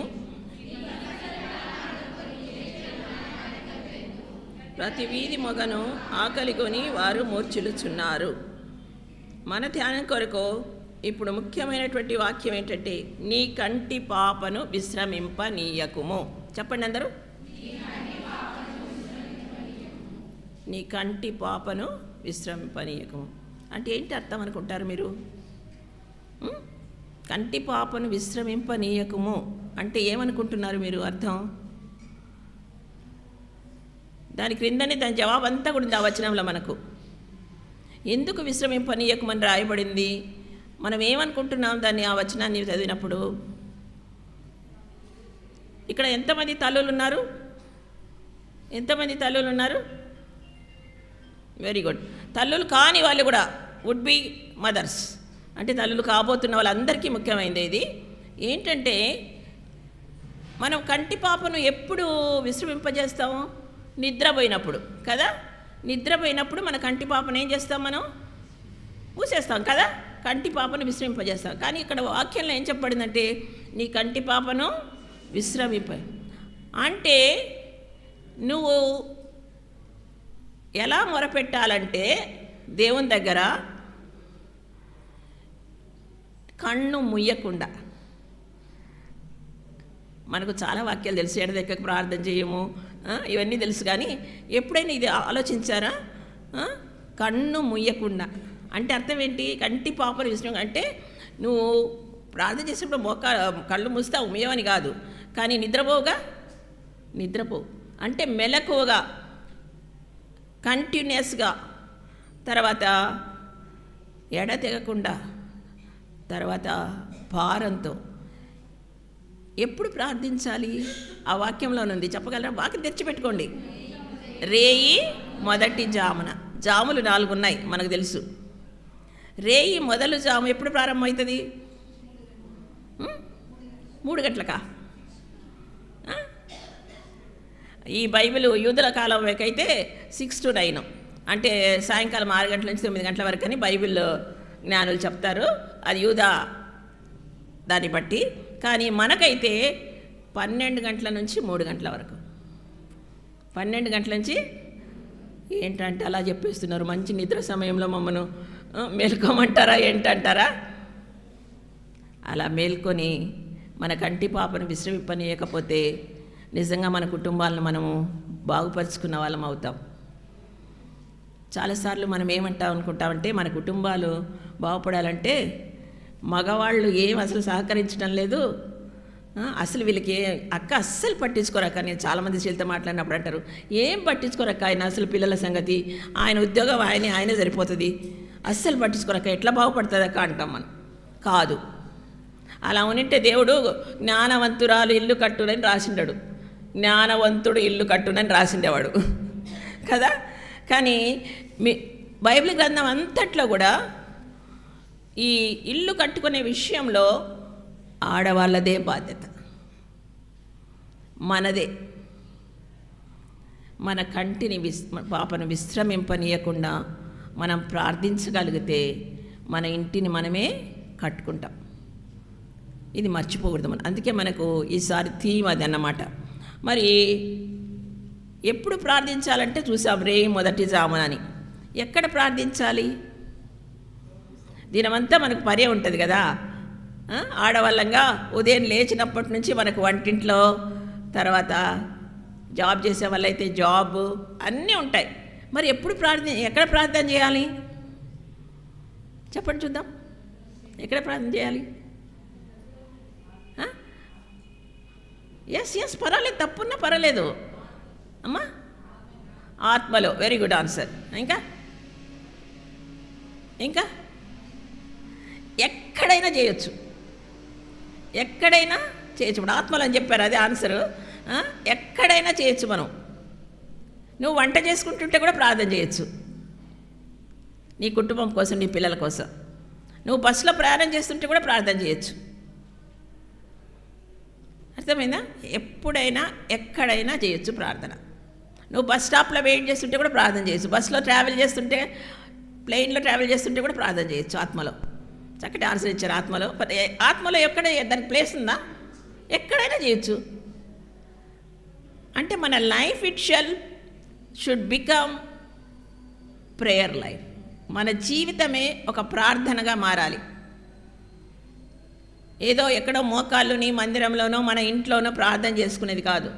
ప్రతి వీధి మొగను ఆకలిగొని వారు మూర్ఛిల్లుచున్నారు. మన ధ్యానం కొరకు ఇప్పుడు ముఖ్యమైనటువంటి వాక్యం ఏంటంటే, నీ కంటి పాపను విశ్రమింపనీయకుము. చెప్పండి అందరూ. నీ కంటి పాపను విశ్రమింపనీయకము అంటే ఏంటి అర్థం అనుకుంటారు మీరు? కంటి పాపను విశ్రమింపనీయకము అంటే ఏమనుకుంటున్నారు మీరు అర్థం? దాని క్రిందనే దాని జవాబు అంతా కూడా ఉంది ఆ వచనంలో మనకు. ఎందుకు విశ్రమింపనీయకమని రాయబడింది? మనం ఏమనుకుంటున్నాం దాన్ని, ఆ వచనాన్ని చదివినప్పుడు? ఇక్కడ ఎంతమంది తల్లులు ఉన్నారు? ఎంతమంది తల్లులు ఉన్నారు? Very good. తల్లులు కాని వాళ్ళు కూడా వుడ్ బి మదర్స్, అంటే తల్లులు కాబోతున్న వాళ్ళందరికీ ముఖ్యమైనది ఇది. ఏంటంటే మనం కంటి పాపను ఎప్పుడు విశ్రమింపజేస్తాము? నిద్రపోయినప్పుడు కదా. నిద్రపోయినప్పుడు మన కంటి పాపను ఏం చేస్తాం? మనం మూసేస్తాం కదా, కంటి పాపను విశ్రమింపజేస్తాం. కానీ ఇక్కడ వాక్యంలో ఏం చెప్పబడిందంటే, నీ కంటి పాపను విశ్రమింప అంటే నువ్వు ఎలా మొరపెట్టాలంటే దేవుని దగ్గర కన్ను ముయ్యకుండా. మనకు చాలా వాక్యాలు తెలుసు, ఎడదెక్కకు ప్రార్థన చేయము, ఇవన్నీ తెలుసు. కానీ ఎప్పుడైనా ఇది ఆలోచించారా? కన్ను ముయ్యకుండా అంటే అర్థం ఏంటి? కంటి పాపను విశ్రమం అంటే నువ్వు ప్రార్థన చేసినప్పుడు కళ్ళు మూస్తే ఉమ్మయమని కాదు, కానీ నిద్రపో అంటే మెలకువగా, కంటిన్యూస్గా, తర్వాత ఎడతెగకుండా, తర్వాత భారంతో ఎప్పుడు ప్రార్థించాలి? ఆ వాక్యంలో ఉంది, చెప్పగలరా? వాక్యం తెచ్చిపెట్టుకోండి. రేయి మొదటి జామున. జాములు 4 ఉన్నాయి మనకు తెలుసు. రేయి మొదలు జాము ఎప్పుడు ప్రారంభమవుతుంది? 3 గంటలకా? ఈ బైబిల్ యూదుల కాలం వరకైతే 6 to 9 అంటే సాయంకాలం 6 గంటల నుంచి 9 గంటల వరకు అని బైబిల్ జ్ఞానులు చెప్తారు. అది యూదా దాన్ని బట్టి. కానీ మనకైతే 12 గంటల నుంచి 3 గంటల వరకు. 12 గంటల నుంచి ఏంటంటే అలా చెప్పేస్తున్నారు, మంచి నిద్ర సమయంలో మమ్మను మేల్కోమంటారా ఏంటంటారా? అలా మేల్కొని మన కంటి పాపను విశ్రమింపనీయకపోతే నిజంగా మన కుటుంబాలను మనము బాగుపరుచుకున్న వాళ్ళం అవుతాం. చాలాసార్లు మనం ఏమంటాం అనుకుంటామంటే, మన కుటుంబాలు బాగుపడాలంటే మగవాళ్ళు ఏం అసలు సహకరించడం లేదు, అసలు వీళ్ళకి అక్క అస్సలు పట్టించుకోరక్క. నేను చాలామంది చేతితో మాట్లాడినప్పుడు అంటారు, ఏం పట్టించుకోరక్క ఆయన, అసలు పిల్లల సంగతి, ఆయన ఉద్యోగం ఆయనే సరిపోతుంది, అస్సలు పట్టించుకోరక్క, ఎట్లా బాగుపడుతుంది అక్క అంటాం మనం. కాదు, అలా ఉనింటే దేవుడు జ్ఞానవంతురాలు ఇల్లు కట్టునని రాసిండాడు, జ్ఞానవంతుడు ఇల్లు కట్టునని రాసిండేవాడు కదా. కానీ బైబిల్ గ్రంథం అంతట్లో కూడా ఈ ఇల్లు కట్టుకునే విషయంలో ఆడవాళ్ళదే బాధ్యత, మనదే. మన కంటిని పాపను విశ్రమింపనీయకుండా మనం ప్రార్థించగలిగితే మన ఇంటిని మనమే కట్టుకుంటాం. ఇది మర్చిపోకూడదు మనం. అందుకే మనకు ఈసారి థీమ్ అది అన్నమాట. మరి ఎప్పుడు ప్రార్థించాలంటే చూసాం, రే మొదటి జామునని. ఎక్కడ ప్రార్థించాలి? దినమంతా మనకు పనే ఉంటుంది కదా. ఆడవాళ్ళంగా ఉదయం లేచినప్పటి నుంచి మనకు వంటింట్లో, తర్వాత జాబ్ చేసే వాళ్ళైతే జాబ్ అన్నీ ఉంటాయి. మరి ఎక్కడ ప్రార్థన చేయాలి చెప్పండి చూద్దాం. ఎక్కడ ప్రార్థన చేయాలి? ఎస్ పర్వాలేదు, తప్పున్నా పర్వాలేదు అమ్మా. ఆత్మలో, వెరీ గుడ్ ఆన్సర్. ఇంకా ఎక్కడైనా చేయొచ్చు, ఎక్కడైనా చేయొచ్చు. ఇప్పుడు ఆత్మలు అని చెప్పారు, అదే ఆన్సరు. ఎక్కడైనా చేయొచ్చు. మనం నువ్వు వంట చేసుకుంటుంటే కూడా ప్రార్థన చేయొచ్చు, నీ కుటుంబం కోసం, నీ పిల్లల కోసం. నువ్వు బస్సులో ప్రయాణం చేస్తుంటే కూడా ప్రార్థన చేయొచ్చు. అర్థమైందా? ఎప్పుడైనా ఎక్కడైనా చేయొచ్చు ప్రార్థన. నువ్వు బస్ స్టాప్లో వెయిట్ చేస్తుంటే కూడా ప్రార్థన చేయొచ్చు, బస్సులో ట్రావెల్ చేస్తుంటే, ప్లెయిన్లో ట్రావెల్ చేస్తుంటే కూడా ప్రార్థన చేయొచ్చు. ఆత్మలో చక్కటి ఆన్సర్ ఇచ్చారు. ఆత్మలో ఎక్కడ దానికి ప్లేస్ ఉందా? ఎక్కడైనా చేయొచ్చు. అంటే మన life it should become prayer life. మన జీవితమే ఒక ప్రార్థనగా మారాలి. ఏదో ఎక్కడో మోకాళ్ళుని మందిరంలోనో మన ఇంట్లోనో ప్రార్థన చేసుకునేది కాదు.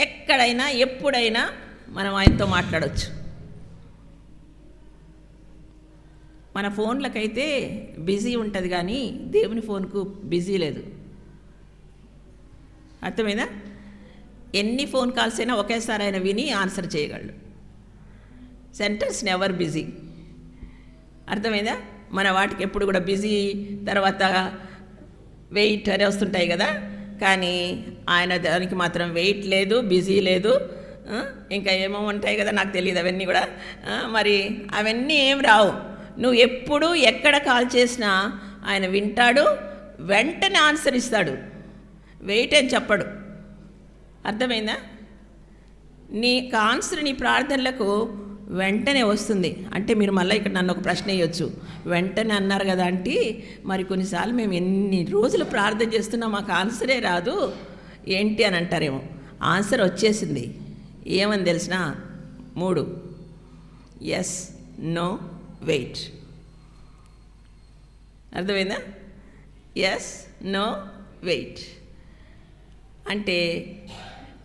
ఎక్కడైనా ఎప్పుడైనా మనం ఆయనతో మాట్లాడవచ్చు. మన ఫోన్లకైతే బిజీ ఉంటుంది, కానీ దేవుని ఫోన్కు బిజీ లేదు. అర్థమైందా? ఎన్ని ఫోన్ కాల్స్ అయినా ఒకేసారి ఆయన విని ఆన్సర్ చేయగలడు. Centres never busy. అర్థమైందా? మన వాటికి ఎప్పుడు కూడా బిజీ, తర్వాత వెయిట్ అని వస్తుంటాయి కదా, కానీ ఆయన దానికి మాత్రం వెయిట్ లేదు, బిజీ లేదు. ఇంకా ఏమో ఉంటాయి కదా, నాకు తెలియదు అవన్నీ కూడా. మరి అవన్నీ ఏం రావు. నువ్వు ఎప్పుడు ఎక్కడ కాల్ చేసినా ఆయన వింటాడు, వెంటనే ఆన్సర్ ఇస్తాడు, వెయిట్ అని చెప్పడు. అర్థమైందా? నీ ఆన్సర్ నీ ప్రార్థనలకు వెంటనే వస్తుంది. అంటే మీరు మళ్ళీ ఇక్కడ నన్ను ఒక ప్రశ్న వేయొచ్చు, వెంటనే అన్నారు కదా అంటే, మరి కొన్నిసార్లు మేము ఎన్ని రోజులు ప్రార్థన చేస్తున్నా మాకు ఆన్సరే రాదు ఏంటి అని అంటారేమో. ఆన్సర్ వచ్చేసింది. ఏమని తెలిసిన? 3 ఎస్, నో, వెయిట్. అర్థమైందా? ఎస్, నో, వెయిట్ అంటే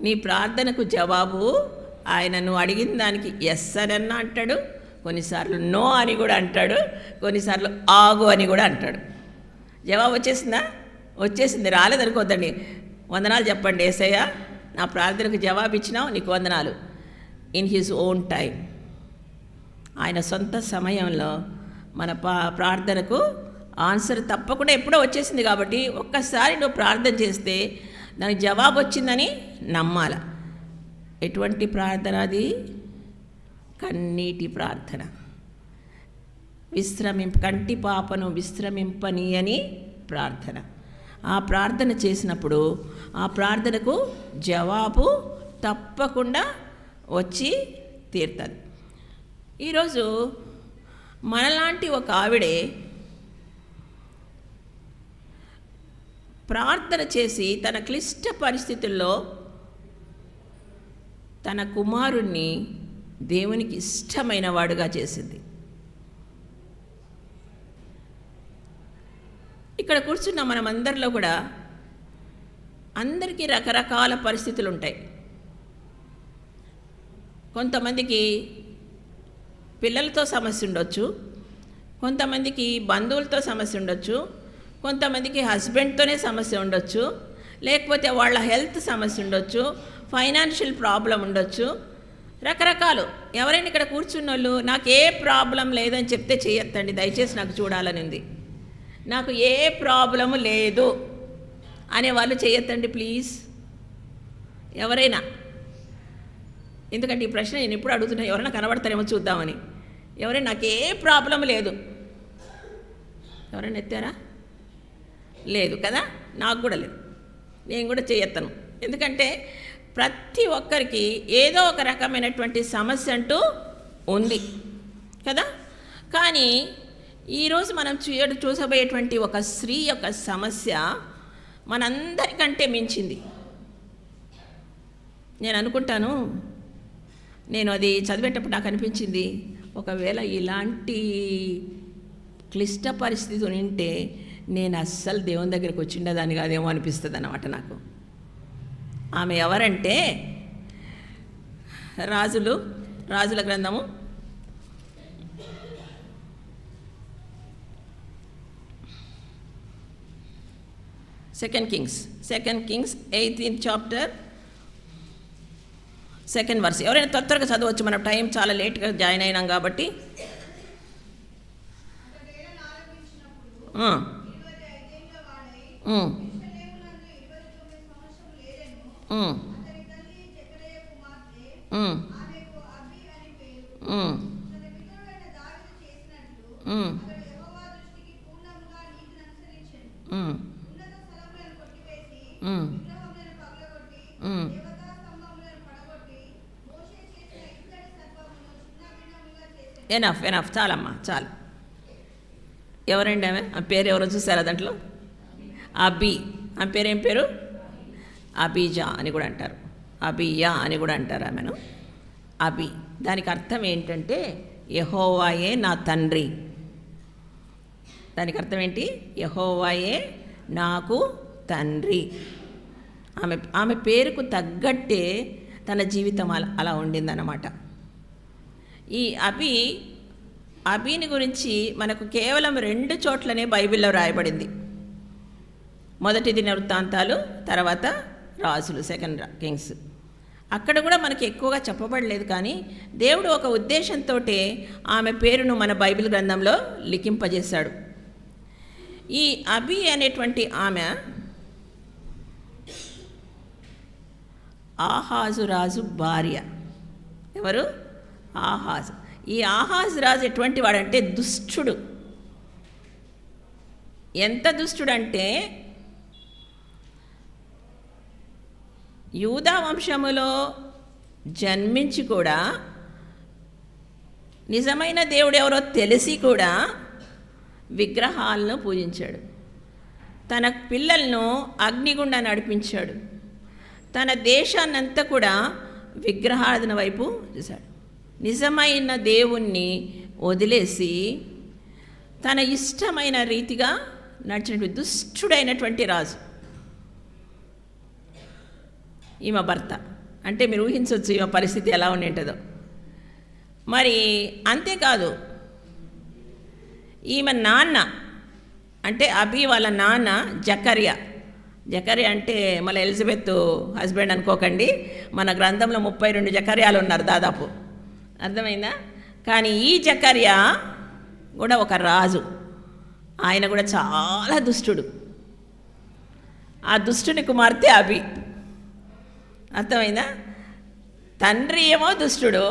నీ ప్రార్థనకు జవాబు ఆయన నువ్వు అడిగిన దానికి ఎస్ అని అన్నా అంటాడు, కొన్నిసార్లు నో అని కూడా అంటాడు, కొన్నిసార్లు ఆగు అని కూడా అంటాడు. జవాబు వచ్చేసిందా? వచ్చేసింది. రాలేదనుకోద్దండి, వందనాలు చెప్పండి యేసయ్య, నా ప్రార్థనకు జవాబు ఇచ్చినావు, నీకు వందనాలు. ఇన్ హిజ్ ఓన్ టైం, ఆయన సొంత సమయంలో మన ప్రార్థనకు ఆన్సర్ తప్పకుండా ఎప్పుడో వచ్చేసింది. కాబట్టి ఒక్కసారి నువ్వు ప్రార్థన చేస్తే దానికి జవాబు వచ్చిందని నమ్మాల. ఎటువంటి ప్రార్థన అది? కన్నీటి ప్రార్థన. కంటి పాపను విశ్రమింపని అని ప్రార్థన. ఆ ప్రార్థన చేసినప్పుడు ఆ ప్రార్థనకు జవాబు తప్పకుండా వచ్చి తీరుతుంది. ఈరోజు మనలాంటి ఒక ఆవిడే ప్రార్థన చేసి తన క్లిష్ట పరిస్థితుల్లో తన కుమారుణ్ణి దేవునికి ఇష్టమైన వాడుగా చేసింది. ఇక్కడ కూర్చున్న మనమందరిలో కూడా అందరికీ రకరకాల పరిస్థితులు ఉంటాయి. కొంతమందికి పిల్లలతో సమస్య ఉండొచ్చు, కొంతమందికి బంధువులతో సమస్య ఉండొచ్చు, కొంతమందికి హస్బెండ్తోనే సమస్య ఉండొచ్చు, లేకపోతే వాళ్ళ హెల్త్ సమస్య ఉండొచ్చు, ఫైనాన్షియల్ ప్రాబ్లం ఉండొచ్చు, రకరకాలు. ఎవరైనా ఇక్కడ కూర్చున్న వాళ్ళు నాకు ఏ ప్రాబ్లం లేదని చెప్తే చేయొద్దండి దయచేసి, నాకు చూడాలని ఉంది. నాకు ఏ ప్రాబ్లము లేదు అనే వాళ్ళు చేయొద్దండి ప్లీజ్, ఎవరైనా. ఎందుకంటే ఈ ప్రశ్న నేను ఎప్పుడు అడుగుతున్నా, ఎవరైనా కనబడతారేమో చూద్దామని. ఎవరైనా నాకు ఏ ప్రాబ్లం లేదు, ఎవరైనా ఎత్తారా? లేదు కదా, నాకు కూడా లేదు, నేను కూడా చేయొత్తను. ఎందుకంటే ప్రతి ఒక్కరికి ఏదో ఒక రకమైనటువంటి సమస్య అంటూ ఉంది కదా. కానీ ఈరోజు మనం చూసబోయేటువంటి ఒక స్త్రీ యొక్క సమస్య మనందరికంటే మించింది. నేను అనుకుంటాను, నేను అది చదివేటప్పుడు నాకు అనిపించింది, ఒకవేళ ఇలాంటి క్లిష్ట పరిస్థితి ఉంటే నేను అస్సలు దేవుని దగ్గరికి వచ్చిండేదాన్ని కాదేమో అనిపిస్తుంది అన్నమాట నాకు. ఆమె ఎవరంటే రాజుల గ్రంథము 2 Kings 18th chapter 2nd verse. ఎవరైనా త్వరగా చదవచ్చు, మనం టైం చాలా లేట్గా జాయిన్ అయినాం కాబట్టి. ఎనఫ్ చాలమ్మా, చాలు. ఎవరండి ఆమె? ఆ పేరు ఎవరో చూసారా దాంట్లో? ఆమె పేరేం పేరు? అబీజా అని కూడా అంటారు, అబియా అని కూడా అంటారు ఆమెను. దానికి అర్థం ఏంటంటే యెహోవాయే నా తండ్రి. దానికి అర్థం ఏంటి? యెహోవాయే నాకు తండ్రి. ఆమె పేరుకు తగ్గట్టే తన జీవితం అలా ఉండిందన్నమాట. ఈ అబీని గురించి మనకు కేవలం 2 చోట్లనే బైబిల్లో రాయబడింది. మొదటి దినవృత్తాంతాలు, తర్వాత రాజులు, 2 Kings. అక్కడ కూడా మనకి ఎక్కువగా చెప్పబడలేదు, కానీ దేవుడు ఒక ఉద్దేశంతో ఆమె పేరును మన బైబిల్ గ్రంథంలో లిఖింపజేశాడు. ఈ అబీ అనేటువంటి ఆమె ఆహాజు రాజు భార్య. ఎవరు? ఆహాజు. ఈ ఆహాజు రాజు ఎటువంటి వాడంటే దుష్టుడు. ఎంత దుష్టుడంటే యూదా వంశములో జన్మించి కూడా నిజమైన దేవుడు ఎవరో తెలిసి కూడా విగ్రహాలను పూజించాడు. తన పిల్లలను అగ్నిగుండా నడిపించాడు. తన దేశాన్నంతా కూడా విగ్రహారాధన వైపు చూశాడు. నిజమైన దేవుణ్ణి వదిలేసి తన ఇష్టమైన రీతిగా నడిచినటువంటి దుష్టుడైనటువంటి రాజు ఈమె భర్త. అంటే మీరు ఊహించవచ్చు ఈమె పరిస్థితి ఎలా ఉండింటుందో. మరి అంతేకాదు, ఈమె నాన్న అంటే అబీ వాళ్ళ నాన్న జకర్యా అంటే మళ్ళీ ఎలిజబెత్ హస్బెండ్ అనుకోకండి. మన గ్రంథంలో 32 జకర్యాలు ఉన్నారు దాదాపు, అర్థమైందా? కానీ ఈ జకర్యా కూడా ఒక రాజు. ఆయన కూడా చాలా దుష్టుడు. ఆ దుష్టుని కుమార్తె అబీ, అర్థమైందా? తండ్రి ఏమో దుష్టుడు.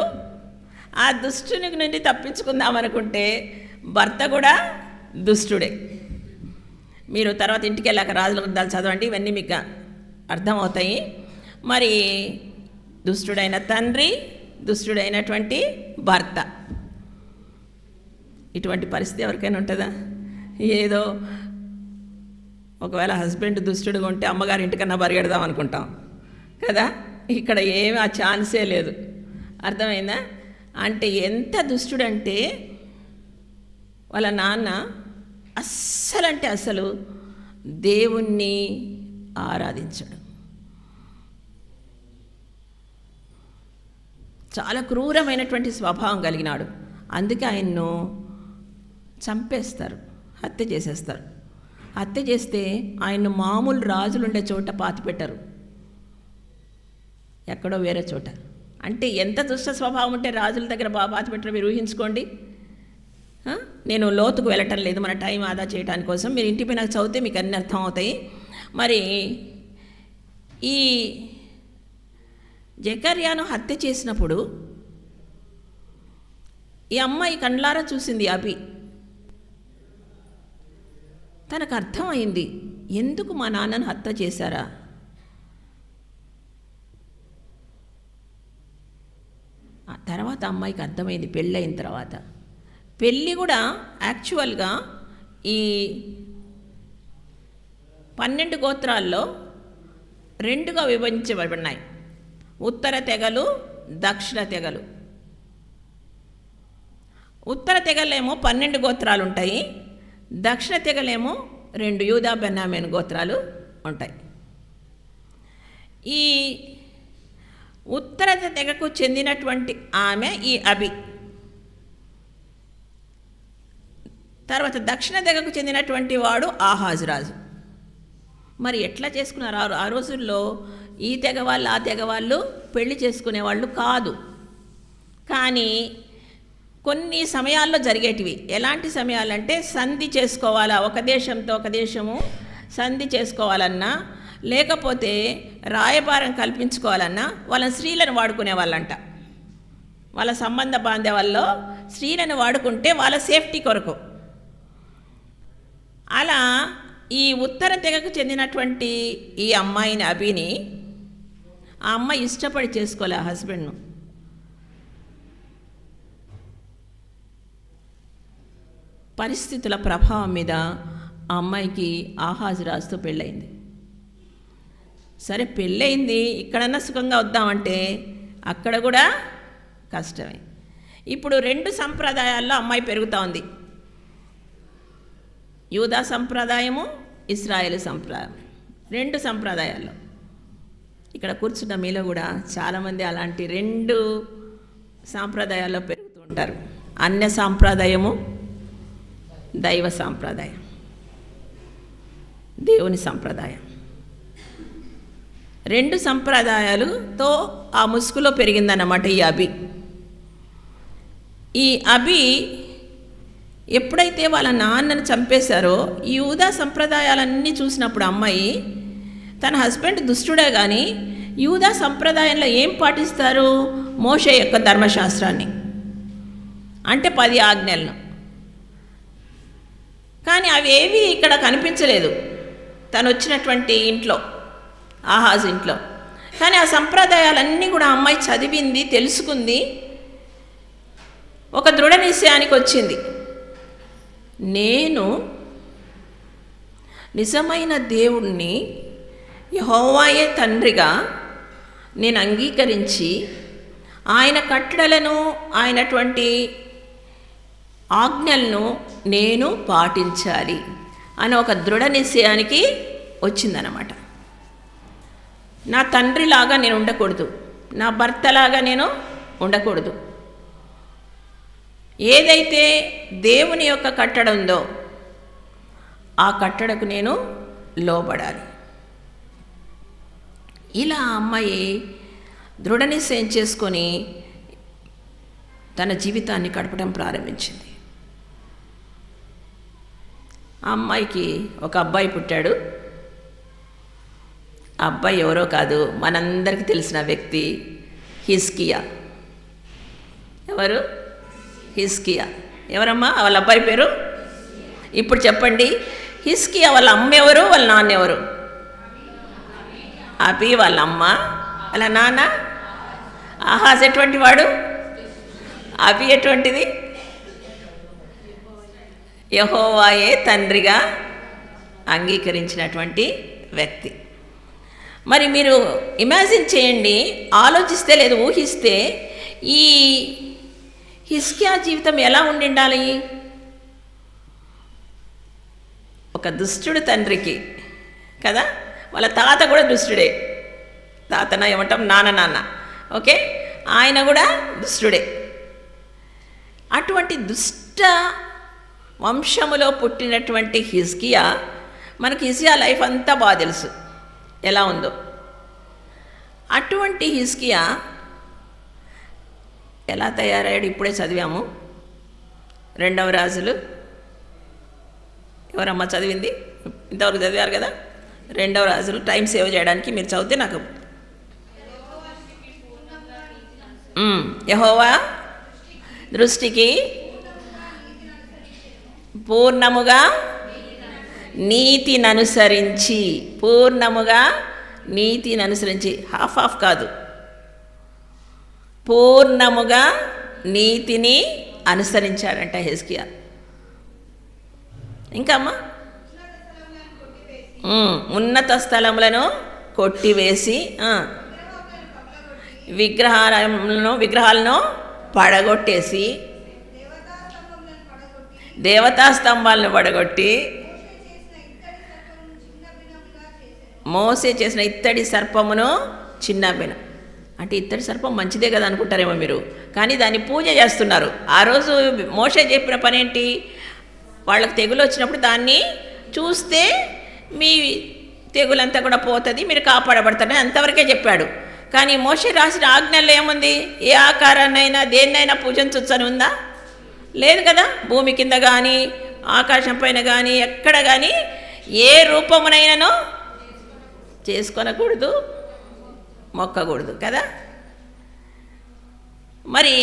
ఆ దుష్టుని నుండి తప్పించుకుందామనుకుంటే భర్త కూడా దుష్టుడే. మీరు తర్వాత ఇంటికి వెళ్ళాక రాజుల గ్రంథాలు చదవండి, ఇవన్నీ మీకు అర్థమవుతాయి. మరి దుష్టుడైన తండ్రి, దుష్టుడైనటువంటి భర్త, ఇటువంటి పరిస్థితి ఎవరికైనా ఉంటుందా? ఏదో ఒకవేళ హస్బెండ్ దుష్టుడుగా ఉంటే అమ్మగారి ఇంటికన్నా పరిగెడదాం అనుకుంటాం కదా. ఇక్కడ ఏమి ఆ ఛాన్సే లేదు, అర్థమైందా? అంటే ఎంత దుష్టుడంటే వాళ్ళ నాన్న అస్సలంటే అసలు దేవుణ్ణి ఆరాధించడు. చాలా క్రూరమైనటువంటి స్వభావం కలిగినాడు. అందుకే ఆయన్ను చంపేస్తారు, హత్య చేసేస్తారు. హత్య చేస్తే ఆయన్ను మామూలు రాజులు ఉండే చోట పాతిపెట్టరు, ఎక్కడో వేరే చోట. అంటే ఎంత దుష్ట స్వభావం ఉంటే రాజుల దగ్గర పాతిపెట్టరు మీరు ఊహించుకోండి. నేను లోతుకు వెళ్ళటం లేదు, మన టైం ఆదా చేయడానికి కోసం. మీరు ఇంటిపై నాకు చదివితే మీకు అన్ని అర్థం అవుతాయి. మరి ఈ జకర్యాను హత్య చేసినప్పుడు ఈ అమ్మాయి కండ్లారా చూసింది అబీ. తనకు అర్థమైంది, ఎందుకు మా నాన్నను హత్య చేశారా? ఆ తర్వాత అమ్మాయికి అర్థమైంది పెళ్ళైన తర్వాత. పెళ్ళి కూడా యాక్చువల్గా ఈ 12 గోత్రాల్లో 2గా విభజించబడినాయి. ఉత్తర తెగలు, దక్షిణ తెగలు. ఉత్తర తెగలేమో 12 గోత్రాలు ఉంటాయి, దక్షిణ తెగలేమో 2 యూదా బెన్యామీను గోత్రాలు ఉంటాయి. ఈ ఉత్తర తెగకు చెందినటువంటి ఆమె ఈ అబి. తర్వాత దక్షిణ తెగకు చెందినటువంటి వాడు ఆహాజు రాజు. మరి ఎట్లా చేసుకున్నారు? ఆ రోజుల్లో ఈ తెగ వాళ్ళు ఆ తెగ వాళ్ళు పెళ్లి చేసుకునేవాళ్ళు కాదు. కానీ కొన్ని సమయాల్లో జరిగేటివి. ఎలాంటి సమయాలంటే సంధి చేసుకోవాలా, ఒక దేశంతో ఒక దేశము సంధి చేసుకోవాలన్నా, లేకపోతే రాయబారం కల్పించుకోవాలన్నా వాళ్ళని స్త్రీలను వాడుకునే వాళ్ళంట. వాళ్ళ సంబంధ బాంధవ్యాల్లో స్త్రీలను వాడుకుంటే వాళ్ళ సేఫ్టీ కొరకు. అలా ఈ ఉత్తర తెగకు చెందినటువంటి ఈ అమ్మాయిని అభిని ఆ అమ్మాయి ఇష్టపడి చేసుకోలే ఆ హస్బెండ్ను. పరిస్థితుల ప్రభావం మీద ఆ అమ్మాయికి ఆహాజు రాజుతో పెళ్ళయింది. సరే పెళ్ళయింది, ఇక్కడన్నా సుఖంగా వద్దామంటే అక్కడ కూడా కష్టమే. ఇప్పుడు 2 సంప్రదాయాల్లో అమ్మాయి పెరుగుతూ ఉంది. యూదా సంప్రదాయము, ఇశ్రాయేలు సంప్రదాయం, 2 సంప్రదాయాల్లో. ఇక్కడ కూర్చున్న మీలో కూడా చాలామంది అలాంటి 2 సాంప్రదాయాల్లో పెరుగుతూ ఉంటారు. అన్య సాంప్రదాయము, దైవ సాంప్రదాయం, దేవుని సంప్రదాయం. 2 సంప్రదాయాలతో ఆ ముసుగులో పెరిగిందన్నమాట ఈ అభి. ఈ అభి ఎప్పుడైతే వాళ్ళ నాన్నను చంపేశారో ఈ యూదా సంప్రదాయాలన్నీ చూసినప్పుడు అమ్మాయి తన హస్బెండ్ దుష్టుడే కానీ యూదా సంప్రదాయంలో ఏం పాటిస్తారు? మోషే యొక్క ధర్మశాస్త్రాన్ని, అంటే 10 ఆజ్ఞలను. కానీ అవేవి ఇక్కడ కనిపించలేదు తను వచ్చినటువంటి ఇంట్లో, ఆహాజు ఇంట్లో. కానీ ఆ సంప్రదాయాలన్నీ కూడా అమ్మాయి చదివింది, తెలుసుకుంది, ఒక దృఢ నిశ్చయానికి వచ్చింది. నేను నిజమైన దేవుణ్ణి, యెహోవాయే తండ్రిగా నేను అంగీకరించి ఆయన కట్టడలను, ఆయనటువంటి ఆజ్ఞలను నేను పాటించాలి అని ఒక దృఢ నిశ్చయానికి వచ్చిందనమాట. నా తండ్రిలాగా నేను ఉండకూడదు, నా భర్తలాగా నేను ఉండకూడదు. ఏదైతే దేవుని యొక్క కట్టడ ఉందో ఆ కట్టడకు నేను లోబడాలి. ఇలా అమ్మాయి దృఢ నిశ్చయం చేసుకొని తన జీవితాన్ని గడపడం ప్రారంభించింది. ఆ అమ్మాయికి ఒక అబ్బాయి పుట్టాడు. ఆ అబ్బాయి ఎవరో కాదు, మనందరికీ తెలిసిన వ్యక్తి హిజ్కియా. ఎవరు? హిజ్కియా. ఎవరమ్మా వాళ్ళ అబ్బాయి పేరు? ఇప్పుడు చెప్పండి. హిజ్కియా వాళ్ళ అమ్మ ఎవరు, వాళ్ళ నాన్న ఎవరు? అబి వాళ్ళ అమ్మ, వాళ్ళ నాన్న ఆహాజ్. ఎటువంటి వాడు? అబి ఎటువంటిది? యెహోవాయే తండ్రిగా అంగీకరించినటువంటి వ్యక్తి. మరి మీరు ఇమాజిన్ చేయండి, ఆలోచిస్తే లేదు ఊహిస్తే ఈ హిజ్కియా జీవితం ఎలా ఉండిండాలి? ఒక దుష్టుడు తండ్రికి కదా, వాళ్ళ తాత కూడా దుష్టుడే. తాతన ఏమంటాం, నాన్న. ఓకే, ఆయన కూడా దుష్టుడే. అటువంటి దుష్ట వంశములో పుట్టినటువంటి హిజ్కియా, మనకి హిజ్కియా లైఫ్ అంతా బాగా తెలుసు ఎలా ఉందో. అటువంటి హిజ్కియా ఎలా తయారయ్యాడు ఇప్పుడే చదివాము. 2వ రాజులు. ఎవరమ్మా చదివింది? ఇంతవరకు చదివారు కదా. 2వ రాజులు. టైం సేవ్ చేయడానికి మీరు చదివితే నాకు. యెహోవా దృష్టికి పూర్ణముగా నీతిని అనుసరించి, పూర్ణముగా నీతిని అనుసరించి, హాఫ్ కాదు, పూర్ణముగా నీతిని అనుసరించాడంట హిజ్కియా. ఇంకా అమ్మా, ఉన్నత స్థలములను కొట్టివేసి విగ్రహాలను పడగొట్టేసి, దేవతా స్తంభాలను పడగొట్టి, మోసే చేసిన ఇత్తడి సర్పమును చిన్నబిన. అంటే ఇత్తడి సర్పం మంచిదే కదా అనుకుంటారేమో మీరు, కానీ దాన్ని పూజ చేస్తున్నారు. ఆ రోజు మోషే చెప్పిన పని ఏంటి? వాళ్ళకి తెగులు వచ్చినప్పుడు దాన్ని చూస్తే మీ తెగులంతా కూడా పోతుంది, మీరు కాపాడబడతారని అంతవరకే చెప్పాడు. కానీ మోషే రాసిన ఆజ్ఞల్లో ఏముంది? ఏ ఆకారాన్నైనా దేన్నైనా పూజించవచ్చని ఉందా? లేదు కదా. భూమి కింద కానీ ఆకాశం పైన కానీ ఎక్కడ కానీ ఏ రూపమునైనానో చేసుకొనకూడదు, మొక్కకూడదు కదా. మరి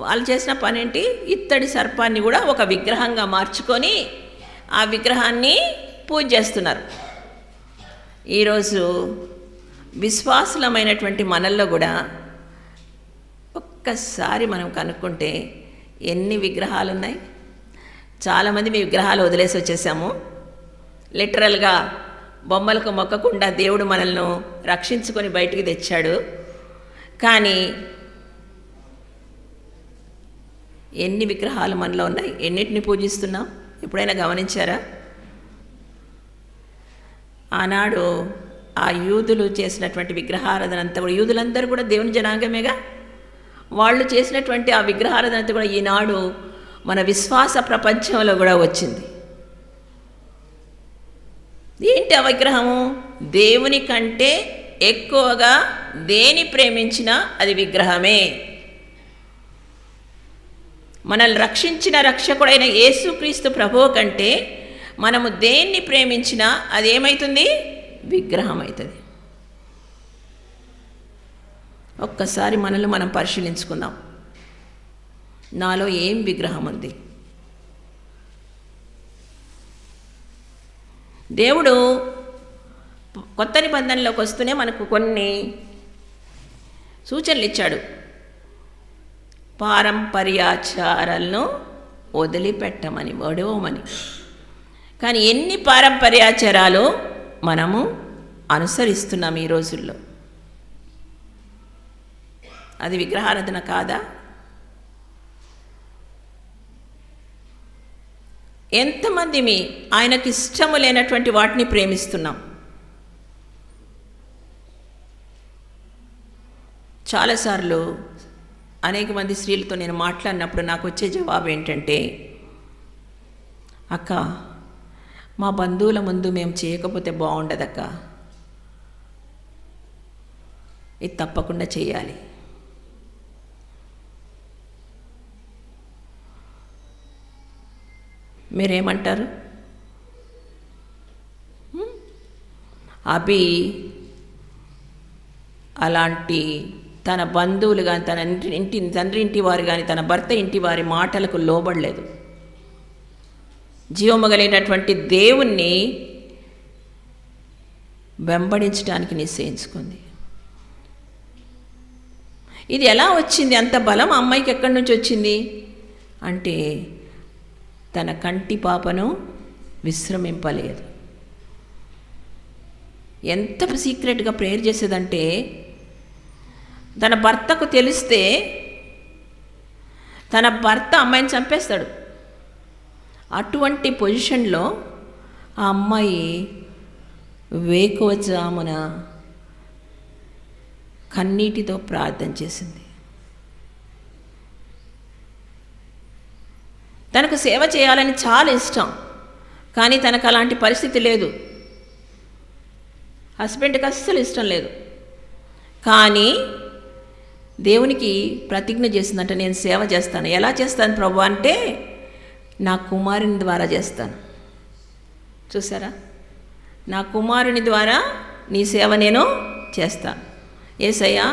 వాళ్ళు చేసిన పని ఏంటి? ఇత్తడి సర్పాన్ని కూడా ఒక విగ్రహంగా మార్చుకొని ఆ విగ్రహాన్ని పూజ చేస్తున్నారు. ఈరోజు విశ్వాసులమైనటువంటి మనల్లో కూడా ఒక్కసారి మనం కనుక్కుంటే ఎన్ని విగ్రహాలు ఉన్నాయి. చాలామంది మీ విగ్రహాలు వదిలేసి వచ్చేసాము. లిటరల్గా బొమ్మలకు మొక్కకుండా దేవుడు మనల్ని రక్షించుకొని బయటికి తెచ్చాడు. కానీ ఎన్ని విగ్రహాలు మనలో ఉన్నాయి, ఎన్నిటిని పూజిస్తున్నాం ఎప్పుడైనా గమనించారా? ఆనాడు ఆ యూదులు చేసినటువంటి విగ్రహారాధన అంతా కూడా, యూదులందరూ కూడా దేవుని జనాంగమేగా, వాళ్ళు చేసినటువంటి ఆ విగ్రహారాధన అంతా కూడా ఈనాడు మన విశ్వాస ప్రపంచంలో కూడా వచ్చింది. ఏంటి ఆ విగ్రహము? దేవుని కంటే ఎక్కువగా దేని ప్రేమించినా అది విగ్రహమే. మనల్ని రక్షించిన రక్షకుడైన యేసుక్రీస్తు ప్రభువు కంటే మనము దేన్ని ప్రేమించినా అది ఏమవుతుంది? విగ్రహం అవుతుంది. ఒక్కసారి మనల్ని మనం పరిశీలించుకుందాం. నాలో ఏం విగ్రహం ఉంది? దేవుడు కొత్త నిబంధనలోకి వస్తూనే మనకు కొన్ని సూచనలు ఇచ్చాడు. పారంపర్యాచారాలను వదిలిపెట్టమని, వడవమని. కానీ ఎన్ని పారంపర్యాచారాలు మనము అనుసరిస్తున్నాం ఈ రోజుల్లో? అది విగ్రహారాధన కాదా? ఎంతమంది ఆయనకి ఇష్టము లేనటువంటి వాటిని ప్రేమిస్తున్నాం? చాలాసార్లు అనేక మంది స్త్రీలతో నేను మాట్లాడినప్పుడు నాకు వచ్చే జవాబు ఏంటంటే, అక్క, మా బంధువుల ముందు మేము చేయకపోతే బాగుండదక్క, ఇది తప్పకుండా చేయాలి. మీరేమంటారు? అభి అలాంటి తన బంధువులు కానీ, తన తండ్రి ఇంటి వారు కానీ, తన భర్త ఇంటి వారి మాటలకు లోబడలేదు. జీవము కలిగినటువంటి దేవుణ్ణి వెంబడించడానికి నిశ్చయించుకుంది. ఇది ఎలా వచ్చింది? అంత బలం అమ్మాయికి ఎక్కడి నుంచి వచ్చింది అంటే, తన కంటి పాపను విశ్రమింపలేదు. ఎంత సీక్రెట్గా ప్రేయర్ చేసేదంటే, తన భర్తకు తెలిస్తే తన భర్త అమ్మాయిని చంపేస్తాడు. అటువంటి పొజిషన్లో ఆ అమ్మాయి వేకువజామున కన్నీటితో ప్రార్థన చేసింది. తనకు సేవ చేయాలని చాలా ఇష్టం, కానీ తనకు అలాంటి పరిస్థితి లేదు. హస్బెండ్కి అస్సలు ఇష్టం లేదు. కానీ దేవునికి ప్రతిజ్ఞ చేసిందంట, నేను సేవ చేస్తాను. ఎలా చేస్తాను ప్రభు అంటే, నా కుమారుని ద్వారా చేస్తాను. చూసారా? నా కుమారుని ద్వారా నీ సేవ నేను చేస్తాను. యేసయ్యా,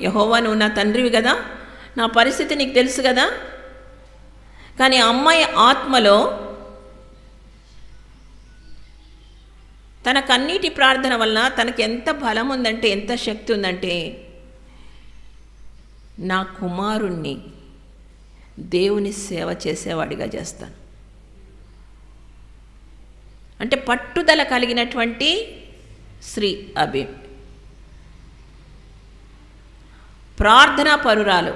యెహోవా, నువ్వు నా తండ్రివి కదా, నా పరిస్థితి నీకు తెలుసు కదా. కానీ అమ్మాయి ఆత్మలో తన కన్నీటి ప్రార్థన వలన తనకి ఎంత బలం ఉందంటే, ఎంత శక్తి ఉందంటే, నా కుమారుణ్ణి దేవుని సేవ చేసేవాడిగా చేస్తాను అంటే పట్టుదల కలిగినటువంటి స్త్రీ అభి. ప్రార్థనా పరురాలు,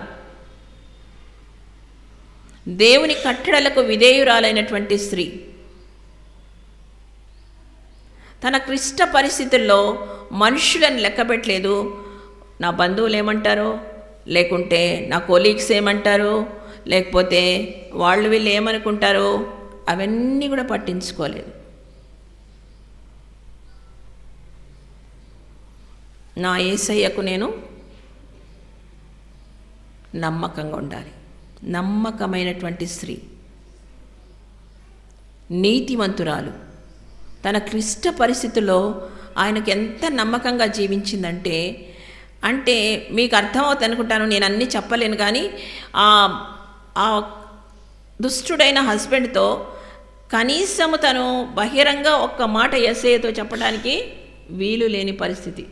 దేవుని కట్టడలకు విధేయురాలైనటువంటి స్త్రీ. తన క్లిష్ట పరిస్థితుల్లో మనుషులను లెక్కబెట్టలేదు. నా బంధువులు ఏమంటారో, లేకుంటే నా కొలీగ్స్ ఏమంటారో, లేకపోతే వాళ్ళు వీళ్ళు ఏమనుకుంటారో అవన్నీ కూడా పట్టించుకోలేదు. నా యేసయ్యకు నేను నమ్మకంగా ఉండాలి. నమ్మకమైనటువంటి స్త్రీ, నీతిమంతురాలు, తన క్లిష్ట పరిస్థితుల్లో ఆయనకు ఎంత నమ్మకంగా జీవించిందంటే, అంటే మీకు అర్థమవుతుంది అనుకుంటాను, నేను అన్నీ చెప్పలేను, కానీ ఆ దుష్టుడైన హస్బెండ్తో కనీసము తను బహిరంగ ఒక్క మాట యేసయ్యతో చెప్పడానికి వీలు లేని పరిస్థితి.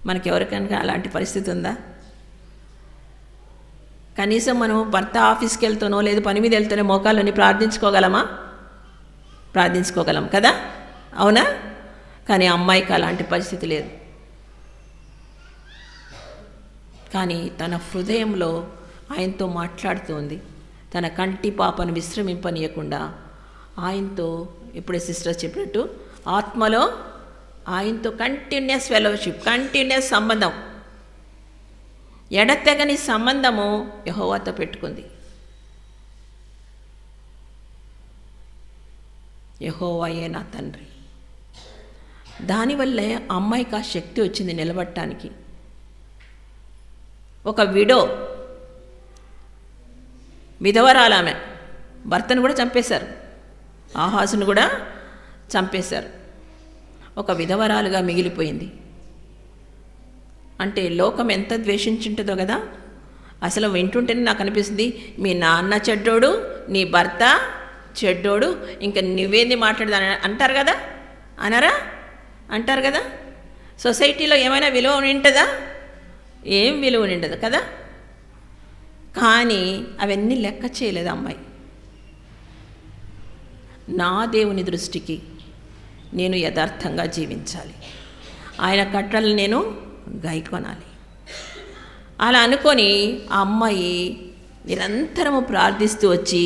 మనకెవరికైనా అలాంటి పరిస్థితి ఉందా? కనీసం మనం భర్త ఆఫీస్కి వెళ్తానో లేదు పని మీద వెళ్తూనే మోకాళ్ళని ప్రార్థించుకోగలమా? ప్రార్థించుకోగలం కదా, అవునా? కానీ అమ్మాయికి అలాంటి పరిస్థితి లేదు. కానీ తన హృదయంలో ఆయనతో మాట్లాడుతోంది. తన కంటి పాపను విశ్రమింపనీయకుండా ఆయనతో, ఇప్పుడే సిస్టర్ చెప్పినట్టు, ఆత్మలో ఆయనతో కంటిన్యూస్ ఫెలోషిప్, కంటిన్యూస్ సంబంధం, ఎడతెగని సంబంధము యెహోవాతో పెట్టుకుంది. యెహోవాయే నా తండ్రి. దానివల్లే అమ్మాయికి ఆ శక్తి వచ్చింది నిలబడటానికి. ఒక విధవరాలామె భర్తను కూడా చంపేశారు, ఆహాసును కూడా చంపేశారు. ఒక విధవరాలుగా మిగిలిపోయింది. అంటే లోకం ఎంత ద్వేషించుంటుందో కదా. అసలు వింటుంటేనే నాకు అనిపిస్తుంది, మీ నాన్న చెడ్డోడు, నీ భర్త చెడ్డోడు, ఇంకా నువ్వేంది మాట్లాడదా అంటారు కదా, అనరా? అంటారు కదా. సొసైటీలో ఏమైనా విలువ ఉంటుందా? ఏం విలువ ఉండదు కదా. కానీ అవన్నీ లెక్క చేయలేదు అమ్మాయి. నా దేవుని దృష్టికి నేను యథార్థంగా జీవించాలి, ఆయన కట్టడలు నేను గైకొనాలి. అలా అనుకొని ఆ అమ్మాయి నిరంతరము ప్రార్థిస్తూ వచ్చి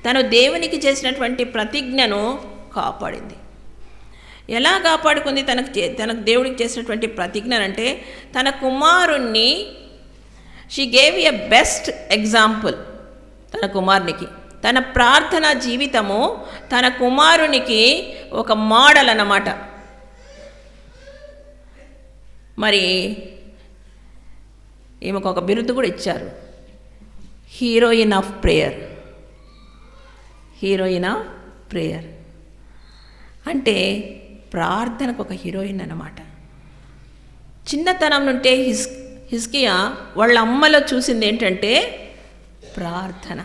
తను దేవునికి చేసినటువంటి ప్రతిజ్ఞను కాపాడింది. ఎలా కాపాడుకుంది? తనకు దేవుడికి చేసినటువంటి ప్రతిజ్ఞ అంటే తన కుమారుణ్ణి, she gave a best example తన కుమారునికి. తన ప్రార్థన జీవితము తన కుమారునికి ఒక మోడల్ అన్నమాట. మరి ఈమెకు ఒక బిరుదు కూడా ఇచ్చారు, heroine of prayer. Heroine of prayer అంటే ప్రార్థనకు ఒక హీరోయిన్ అన్నమాట. చిన్నతనం నుండే హిజ్కియా వాళ్ళ అమ్మలో చూసింది ఏంటంటే ప్రార్థన.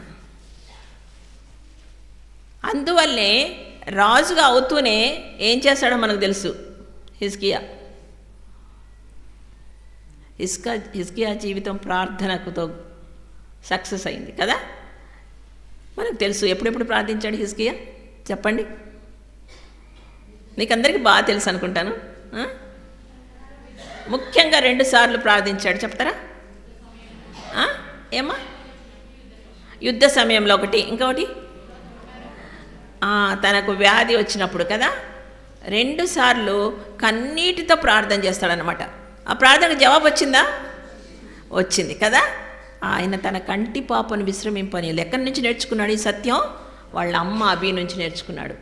అందువల్లే రాజుగా అవుతూనే ఏం చేస్తాడో మనకు తెలుసు. హిజ్కియా జీవితం ప్రార్థనకుతో సక్సెస్ అయింది కదా. మనకు తెలుసు ఎప్పుడెప్పుడు ప్రార్థించాడు హిజ్కియా, చెప్పండి. మీకు అందరికీ బాగా తెలుసు అనుకుంటాను. ముఖ్యంగా 2 సార్లు ప్రార్థించాడు, చెప్తారా? ఏమా? యుద్ధ సమయంలో ఒకటి, ఇంకొకటి తనకు వ్యాధి వచ్చినప్పుడు కదా. 2 సార్లు కన్నీటితో ప్రార్థన చేస్తాడనమాట. ఆ ప్రార్థనకు జవాబు వచ్చిందా? వచ్చింది కదా. ఆయన తన కంటి పాపను విశ్రమింపని ఎక్కడి నుంచి నేర్చుకున్నాడు ఈ సత్యం? వాళ్ళ అమ్మ అభి నుంచి నేర్చుకున్నాడు.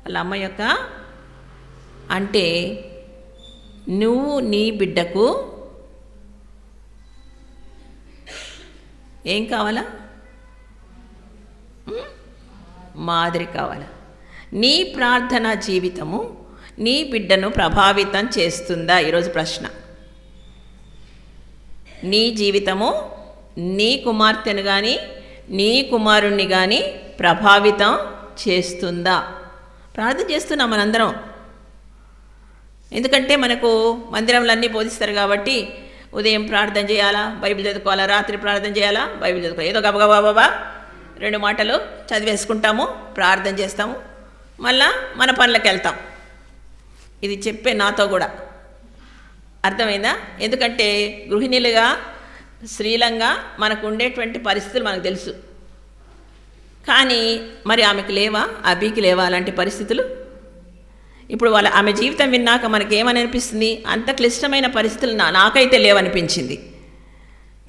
వాళ్ళ అమ్మ యొక్క అంటే నువ్వు నీ బిడ్డకు ఏం కావాలా? మాదిరి కావాలా? నీ ప్రార్థన జీవితము నీ బిడ్డను ప్రభావితం చేస్తుందా? ఈరోజు ప్రశ్న. నీ జీవితము నీ కుమార్తెను కానీ నీ కుమారుణ్ణి కానీ ప్రభావితం చేస్తుందా? ప్రార్థన చేస్తున్నాం మనందరం. ఎందుకంటే మనకు మందిరంలో అన్నీ బోధిస్తారు కాబట్టి ఉదయం ప్రార్థన చేయాలా, బైబిల్ చదువుకోవాలా, రాత్రి ప్రార్థన చేయాలా, బైబిల్ చదువుకోవాలి. ఏదో గబగబా 2 మాటలు చదివేసుకుంటాము, ప్రార్థన చేస్తాము, మళ్ళా మన పనులకు వెళ్తాం. ఇది చెప్పే నాతో కూడా అర్థమైందా? ఎందుకంటే గృహిణులుగా స్త్రీలంగా మనకు ఉండేటువంటి పరిస్థితులు మనకు తెలుసు. కానీ మరి ఆమెకు లేవా? అభికి లేవా అలాంటి పరిస్థితులు? ఇప్పుడు ఆమె జీవితం విన్నాక మనకేమని అనిపిస్తుంది? అంత క్లిష్టమైన పరిస్థితులు నాకైతే లేవనిపించింది.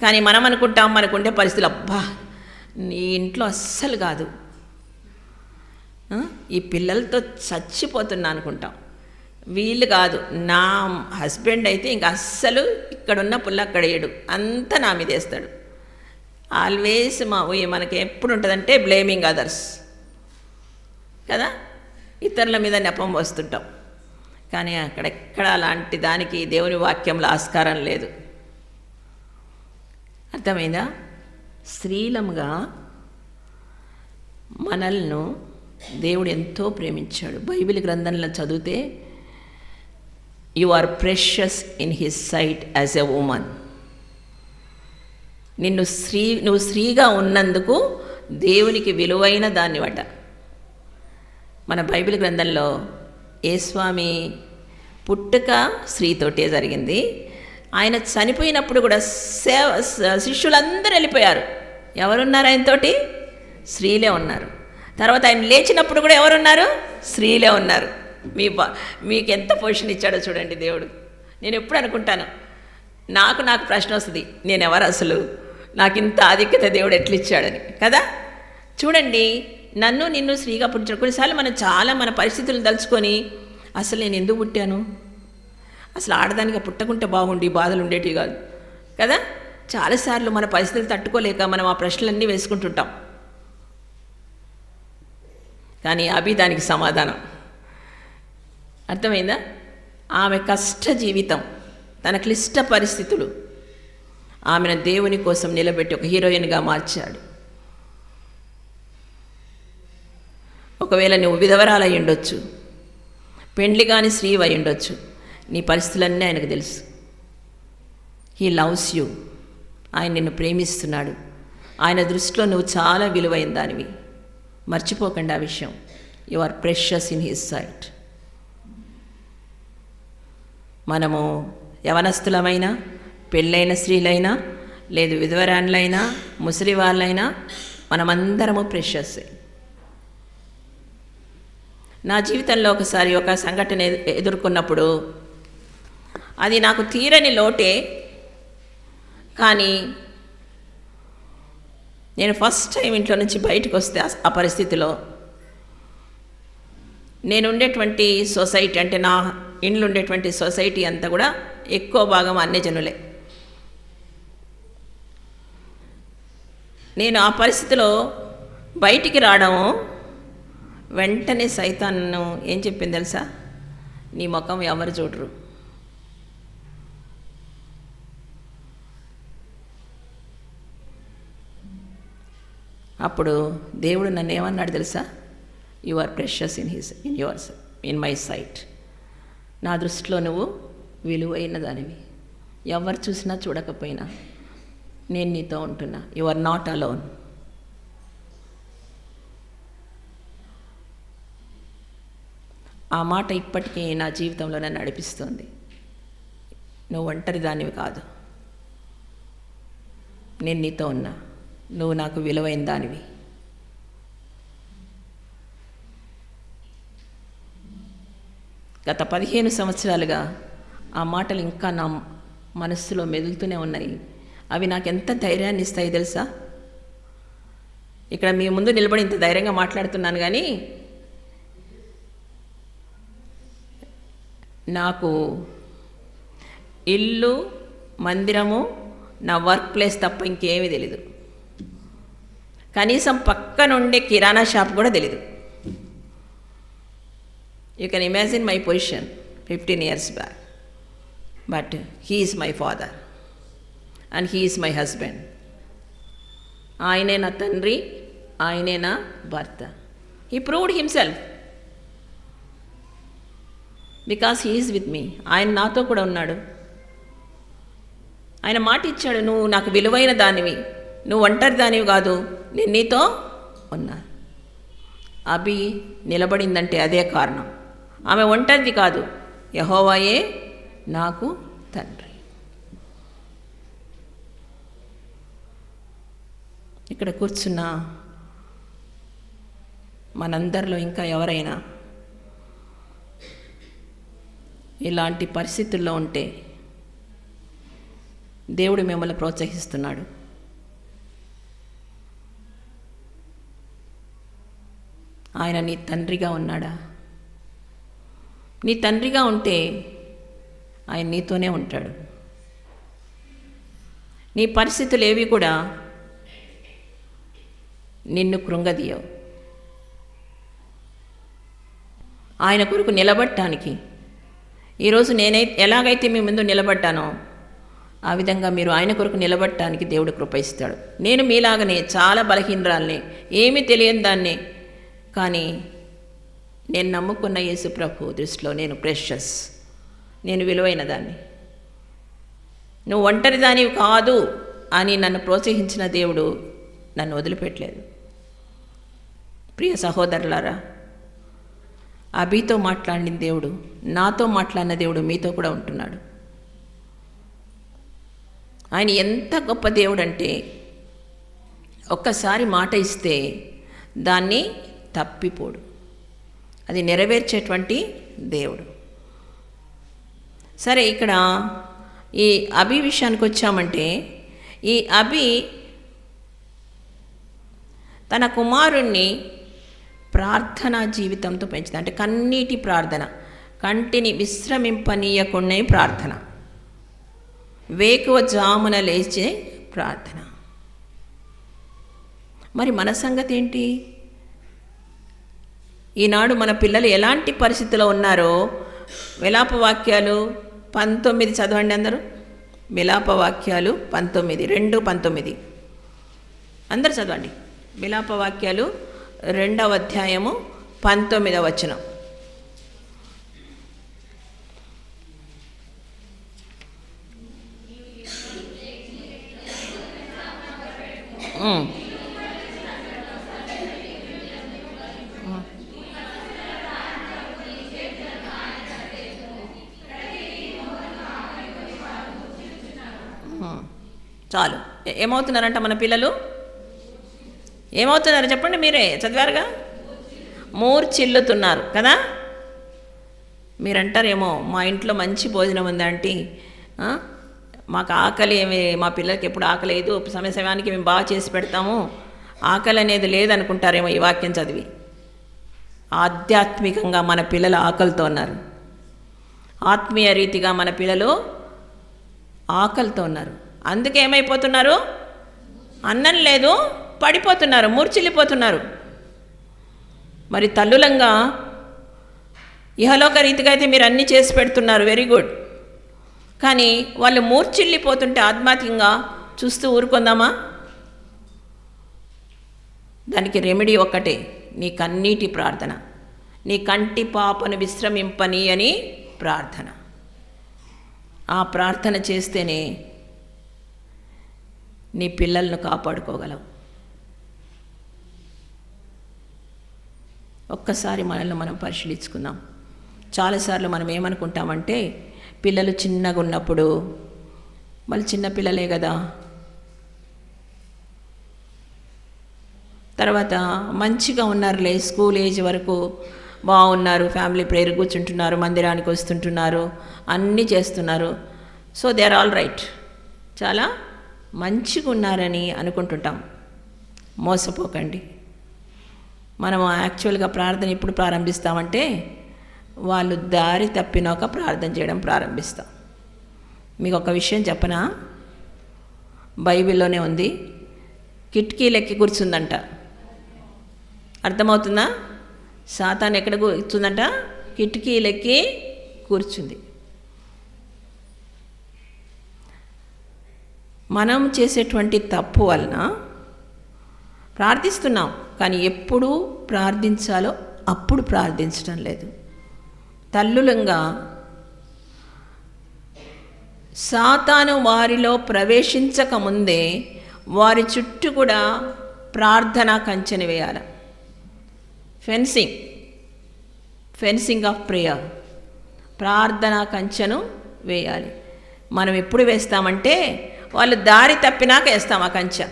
కానీ మనం అనుకుంటాం మనకుండే పరిస్థితులు, అబ్బా నీ ఇంట్లో అస్సలు కాదు, ఈ పిల్లలతో చచ్చిపోతున్నా అనుకుంటాం. వీళ్ళు కాదు, నా హస్బెండ్ అయితే ఇంక అస్సలు ఇక్కడున్న పుల్ల అక్కడ వేయడు, అంతా నా మీద వేస్తాడు. ఆల్వేస్ మనకి ఎప్పుడు ఉంటుందంటే బ్లేమింగ్ అదర్స్ కదా, ఇతరుల మీద నెపం వస్తుంటాం. కానీ అక్కడెక్కడ అలాంటి దానికి దేవుని వాక్యంలో ఆస్కారం లేదు. అర్థమైందా? స్త్రీలముగా మనల్ని దేవుడు ఎంతో ప్రేమించాడు. బైబిల్ గ్రంథంలో చదివితే you are precious in his sight as a woman. నువ్వు స్త్రీగా ఉన్నందుకు దేవునికి విలువైన దాన్నివట. మన బైబిల్ గ్రంథంలో యేసుస్వామి పుట్టుక స్త్రీతోటే జరిగింది. ఆయన చనిపోయినప్పుడు కూడా శిష్యులందరూ వెళ్ళిపోయారు. ఎవరున్నారు ఆయనతోటి? స్త్రీలే ఉన్నారు. తర్వాత ఆయన లేచినప్పుడు కూడా ఎవరున్నారు? స్త్రీలే ఉన్నారు. మీకు ఎంత పొజిషన్ ఇచ్చాడో చూడండి దేవుడు. నేను ఎప్పుడు అనుకుంటాను, నాకు ప్రశ్న వస్తుంది, నేను ఎవరు అసలు, నాకు ఇంత ఆధిక్యత దేవుడు ఎట్లా ఇచ్చాడని కదా. చూడండి, నిన్ను స్త్రీగా పుట్టించాడు. కొన్నిసార్లు మనం చాలా మన పరిస్థితులను తలుచుకొని అసలు నేను ఎందుకు పుట్టాను, అసలు ఆడదానిగా పుట్టకుంటే బాగుండి బాధలు ఉండేటివి కాదు కదా. చాలాసార్లు మన పరిస్థితులు తట్టుకోలేక మనం ఆ ప్రశ్నలన్నీ వేసుకుంటుంటాం. కానీ అభి దానికి సమాధానం. అర్థమైందా? ఆమె కష్ట జీవితం, తన క్లిష్ట పరిస్థితులు ఆమెను దేవుని కోసం నిలబెట్టి ఒక హీరోయిన్గా మార్చాడు. ఒకవేళ నువ్వు విధవరాలు అయి ఉండొచ్చు, పెండ్లి కాని స్త్రీ అయి ఉండొచ్చు, నీ పరిస్థితులన్నీ ఆయనకు తెలుసు. He loves you. ఆయన నిన్ను ప్రేమిస్తున్నాడు. ఆయన దృష్టిలో నువ్వు చాలా విలువైన దానివి. మర్చిపోకండి ఆ విషయం. You are precious in his sight. మనము యవనస్తులమైనా, పెళ్ళైన స్త్రీలైనా, లేదు విధవరాన్లైనా, ముసలి వాళ్ళైనా, మనమందరము ప్రెషస్సే. నా జీవితంలో ఒకసారి ఒక సంఘటన ఎదుర్కొన్నప్పుడు అది నాకు తీరని లోటే. కానీ నేను ఫస్ట్ టైం ఇంట్లో నుంచి బయటకు వస్తే ఆ పరిస్థితిలో నేను ఉండేటువంటి సొసైటీ, అంటే నా ఇండ్లు ఉండేటువంటి సొసైటీ అంతా కూడా ఎక్కువ భాగం అన్యజనులే. నేను ఆ పరిస్థితిలో బయటికి రావడం, వెంటనే సైతాను ఏం చెప్పింది తెలుసా? నీ ముఖం ఎవరు చూడరు. అప్పుడు దేవుడు నన్ను ఏమన్నాడు తెలుసా? You are precious in my sight. నా దృష్టిలో నువ్వు విలువైన దానివి. ఎవరు చూసినా చూడకపోయినా నేను నీతో ఉంటున్నా. You are not alone. ఆ మాట ఇప్పటికీ నా జీవితంలో నన్ను నడిపిస్తుంది. నువ్వు ఒంటరి దానివి కాదు, నేను నీతో ఉన్నా, నువ్వు నాకు విలువైన దానివి. గత 15 సంవత్సరాలుగా ఆ మాటలు ఇంకా నా మనస్సులో మెదులుతూనే ఉన్నాయి. అవి నాకు ఎంత ధైర్యాన్ని ఇస్తాయి తెలుసా? ఇక్కడ మీ ముందు నిలబడి ఇంత ధైర్యంగా మాట్లాడుతున్నాను, కానీ నాకు ఇల్లు, మందిరము, నా వర్క్ ప్లేస్ తప్ప ఇంకేమీ తెలీదు. కనీసం పక్కనుండే కిరాణా షాప్ కూడా తెలీదు. You can imagine my position 15 years back. But he is my father and he is my husband. ఆయనే నా తండ్రి, ఆయనే నా భర్త. He proved himself because he is with me. ఆయన నాతో కూడా ఉన్నాడు. ఆయన మాట ఇచ్చాడు, నువ్వు నాకు విలువైన దానివి, నువ్వు ఒంటరి దానివి కాదు, నేను నీతో ఉన్నా. అభి నిలబడిందంటే అదే కారణం. ఆమె ఒంటరిది కాదు, యెహోవాయే నాకు తండ్రి. ఇక్కడ కూర్చున్న మనందరిలో ఇంకా ఎవరైనా ఇలాంటి పరిస్థితుల్లో ఉంటే దేవుడు మిమ్మల్ని ప్రోత్సహిస్తున్నాడు. ఆయన నీ తండ్రిగా ఉన్నాడా? నీ తండ్రిగా ఉంటే ఆయన నీతోనే ఉంటాడు. నీ పరిస్థితులు ఏవి కూడా నిన్ను కృంగదీయవు. ఆయన కొరకు నిలబడటానికి ఈరోజు ఎలాగైతే మీ ముందు నిలబడ్డానో ఆ విధంగా మీరు ఆయన కొరకు నిలబడటానికి దేవుడు కృప ఇస్తాడు. నేను మీలాగనే చాలా బలహీనరాల్ని, ఏమీ తెలియని దాన్ని, కానీ నేను నమ్ముకున్న యేసు ప్రభు దృష్టిలో నేను ప్రెషస్, నేను విలువైన దాన్ని. నువ్వు ఒంటరి దానివి కాదు అని నన్ను ప్రోత్సహించిన దేవుడు నన్ను వదిలిపెట్టలేదు. ప్రియ సహోదరులారా, అభితో మాట్లాడిన దేవుడు, నాతో మాట్లాడిన దేవుడు మీతో కూడా ఉంటున్నాడు. ఆయన ఎంత గొప్ప దేవుడు అంటే ఒక్కసారి మాట ఇస్తే దాన్ని తప్పిపోడు. అది నెరవేర్చేటువంటి దేవుడు. సరే, ఇక్కడ ఈ అభి విషయానికి వచ్చామంటే, ఈ అభి తన కుమారుణ్ణి ప్రార్థనా జీవితంతో పెంచింది. అంటే కన్నీటి ప్రార్థన, కంటిని విశ్రమింపనీయకుండా ప్రార్థన, వేకువ జామున లేచే ప్రార్థన. మరి మన సంగతి ఏంటి? ఈనాడు మన పిల్లలు ఎలాంటి పరిస్థితిలో ఉన్నారో విలాపవాక్యాలు 19 చదవండి అందరూ. విలాపవాక్యాలు 19, 2:19 అందరు చదవండి. విలాపవాక్యాలు 2వ అధ్యాయము 19వ వచనం. చాలు. ఏమవుతున్నారంట మన పిల్లలు? ఏమవుతున్నారు చెప్పండి, మీరే చదివారుగా. మూర్చిల్లుతున్నారు కదా. మీరంటారేమో, మా ఇంట్లో మంచి భోజనం ఉందంటే, మాకు ఆకలి మా పిల్లలకి ఎప్పుడు ఆకలి లేదు, సమయానికి మేము బాగా చేసి పెడతాము, ఆకలి అనేది లేదనుకుంటారేమో ఈ వాక్యం చదివి. ఆధ్యాత్మికంగా మన పిల్లలు ఆకలితో ఉన్నారు. ఆత్మీయ రీతిగా మన పిల్లలు ఆకలితో ఉన్నారు. అందుకే ఏమైపోతున్నారు? అన్నం లేదు, పడిపోతున్నారు, మూర్చిల్లిపోతున్నారు. మరి తల్లులంగా ఇహలోక రీతిగా అయితే మీరు అన్నీ చేసి పెడుతున్నారు, వెరీ గుడ్. కానీ వాళ్ళు మూర్చిల్లిపోతుంటే ఆత్మాత్మికంగా చూస్తూ ఊరుకుందామా? దానికి రెమెడీ ఒక్కటే, నీ కన్నీటి ప్రార్థన, నీ కంటి పాపను విశ్రమింపని అని ప్రార్థన. ఆ ప్రార్థన చేస్తేనే నీ పిల్లలను కాపాడుకోగలవు. ఒక్కసారి మనల్ని మనం పరిశీలించుకుందాం. చాలాసార్లు మనం ఏమనుకుంటామంటే, పిల్లలు చిన్నగా ఉన్నప్పుడు, వాళ్ళు చిన్న పిల్లలే కదా, తర్వాత మంచిగా ఉన్నారులే, స్కూల్ ఏజ్ వరకు బాగున్నారు, ఫ్యామిలీ ప్రేయర్ కూర్చుంటున్నారు, మందిరానికి వస్తుంటున్నారు, అన్నీ చేస్తున్నారు, so they are all right, చాలా మంచిగా ఉన్నారని అనుకుంటుంటాం. మోసపోకండి. మనం యాక్చువల్గా ప్రార్థన ఎప్పుడు ప్రారంభిస్తామంటే, వాళ్ళు దారి తప్పినాక ప్రార్థన చేయడం ప్రారంభిస్తాం. మీకు ఒక విషయం చెప్పనా? బైబిల్లోనే ఉంది, కిటికీలెక్కి కూర్చుందంట. అర్థమవుతుందా? సాతాను ఎక్కడ కూర్చుందంట? కిటికీలెక్కి కూర్చుంది. మనం చేసేటువంటి తప్పు వలన ప్రార్థిస్తున్నాం, కానీ ఎప్పుడు ప్రార్థించాలో అప్పుడు ప్రార్థించడం లేదు. తల్లులంగా సాతాను వారిలో ప్రవేశించకముందే వారి చుట్టూ కూడా ప్రార్థనా కంచెని వేయాలి. ఫెన్సింగ్ ఆఫ్ ప్రేయర్, ప్రార్థనా కంచెను వేయాలి. మనం ఎప్పుడు వేస్తామంటే, వాళ్ళు దారి తప్పినాక వేస్తాం ఆ కంచె.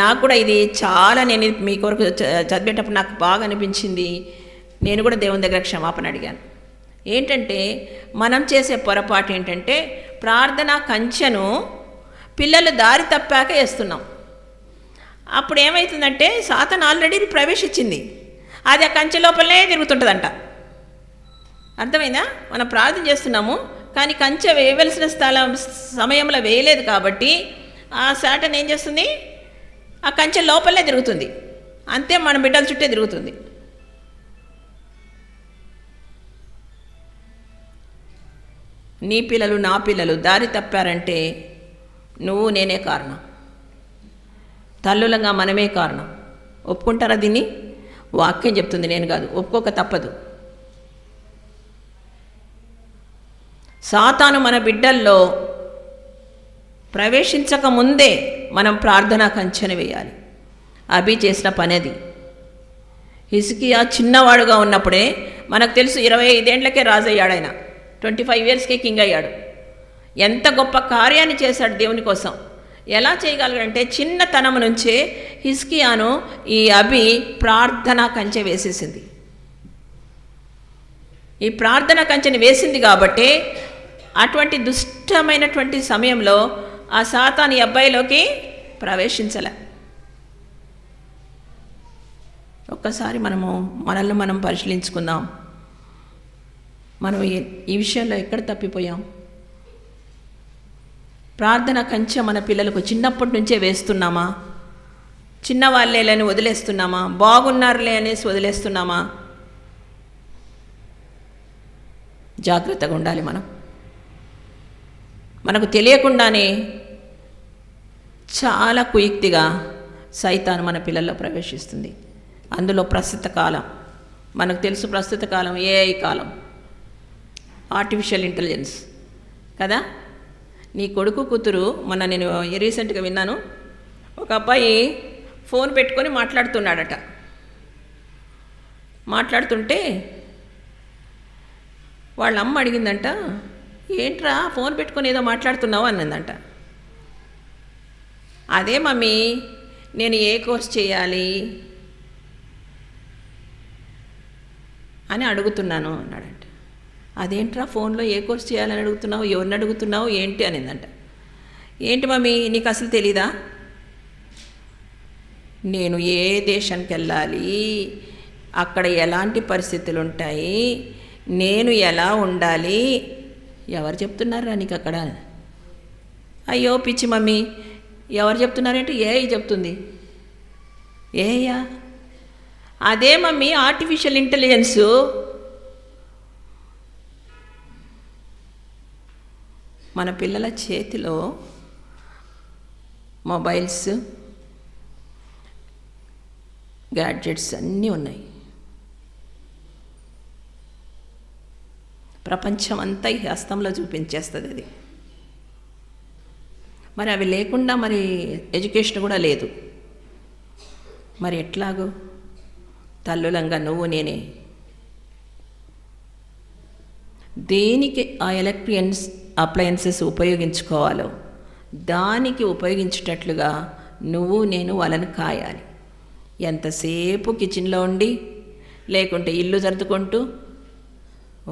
నాకు కూడా ఇది చాలా, నేను మీ కొరకు చదివేటప్పుడు నాకు బాగా అనిపించింది. నేను కూడా దేవుని దగ్గర క్షమాపణ అడిగాను. ఏంటంటే మనం చేసే పొరపాటు ఏంటంటే ప్రార్థన కంచెను పిల్లలు దారి తప్పాక వేస్తున్నాం. అప్పుడు ఏమవుతుందంటే సాతాను ఆల్రెడీ ప్రవేశించింది, అది ఆ కంచె లోపలనే తిరుగుతుంటుందంట. అర్థమైందా? మనం ప్రార్థన చేస్తున్నాము కానీ కంచె వేయవలసిన సమయంలో వేయలేదు కాబట్టి ఆ సాటన్ ఏం చేస్తుంది, ఆ కంచె లోపలనే తిరుగుతుంది, అంతే మన బిడ్డల చుట్టే తిరుగుతుంది. నీ పిల్లలు నా పిల్లలు దారి తప్పారంటే నువ్వు నేనే కారణం, తల్లులంగా మనమే కారణం. ఒప్పుకుంటారా దీన్ని? వాక్యం చెప్తుంది, నేను కాదు. ఒప్పుకోక తప్పదు. సాతాను మన బిడ్డల్లో ప్రవేశించక ముందే మనం ప్రార్థనా కంచెను వేయాలి. అభి చేసిన పని అది. హిజ్కియా చిన్నవాడుగా ఉన్నప్పుడే మనకు తెలుసు 25 ఏళ్లకే రాజు అయ్యాడు ఆయన, 25 ఇయర్స్కే కింగ్ అయ్యాడు. ఎంత గొప్ప కార్యాన్ని చేశాడు దేవుని కోసం. ఎలా చేయగలగంటే చిన్నతనం నుంచే హిజ్కియాను ఈ అభి ప్రార్థనా కంచె వేసేసింది. ఈ ప్రార్థన కంచెని వేసింది కాబట్టి అటువంటి దుష్టమైనటువంటి సమయంలో ఆ సాతాను ఈ అబ్బాయిలోకి ప్రవేశించలే. ఒక్కసారి మనల్ని మనం పరిశీలించుకుందాం. మనం ఈ విషయంలో ఎక్కడ తప్పిపోయాం? ప్రార్థన కంచె మన పిల్లలకు చిన్నప్పటి నుంచే వేస్తున్నామా? చిన్నవాళ్ళేలని వదిలేస్తున్నామా? బాగున్నారులే అనేసి వదిలేస్తున్నామా? జాగ్రత్తగా ఉండాలి. మనకు తెలియకుండానే చాలా కుయుక్తిగా సైతాను మన పిల్లల్లో ప్రవేశిస్తుంది. అందులో ప్రస్తుత కాలం మనకు తెలుసు. ప్రస్తుత కాలం ఏఐ కాలం, ఆర్టిఫిషియల్ ఇంటెలిజెన్స్ కదా. నీ కొడుకు కూతురు, మొన్న నేను రీసెంట్గా విన్నాను, ఒక అబ్బాయి ఫోన్ పెట్టుకొని మాట్లాడుతున్నాడట. మాట్లాడుతుంటే వాళ్ళ అమ్మ అడిగిందంట, ఏంట్రా ఫోన్ పెట్టుకొని ఏదో మాట్లాడుతున్నావు అన్నదంట. అదే మమ్మీ, నేను ఏ కోర్స్ చేయాలి అని అడుగుతున్నాను అన్నాడంట. అదేంట్రా ఫోన్లో ఏ కోర్స్ చేయాలని అడుగుతున్నావు, ఎవరిని అడుగుతున్నావు ఏంటి అనిందంట. ఏంటి మమ్మీ నీకు అసలు తెలీదా, నేను ఏ దేశానికి వెళ్ళాలి, అక్కడ ఎలాంటి పరిస్థితులు ఉంటాయి, నేను ఎలా ఉండాలి, ఎవరు చెప్తున్నారా నీకు అక్కడ? అయ్యో పిచ్చి మమ్మీ, ఎవరు చెప్తున్నారంటే ఏఐ చెప్తుంది. ఏయ్యా? అదే మమ్మీ ఆర్టిఫిషియల్ ఇంటెలిజెన్సు. మన పిల్లల చేతిలో మొబైల్స్, గ్యాడ్జెట్స్ అన్నీ ఉన్నాయి. ప్రపంచం అంతా ఈ హస్తంలో చూపించేస్తుంది అది. మరి అవి లేకుండా మరి ఎడ్యుకేషన్ కూడా లేదు. మరి ఎట్లాగో తల్లులంగా నువ్వు నేనే దేనికి ఆ అప్లయన్సెస్ ఉపయోగించుకోవాలో దానికి ఉపయోగించేటట్లుగా నువ్వు నేను వాళ్ళని కాయాలి. ఎంతసేపు కిచెన్లో ఉండి, లేకుంటే ఇల్లు సర్దుకుంటూ,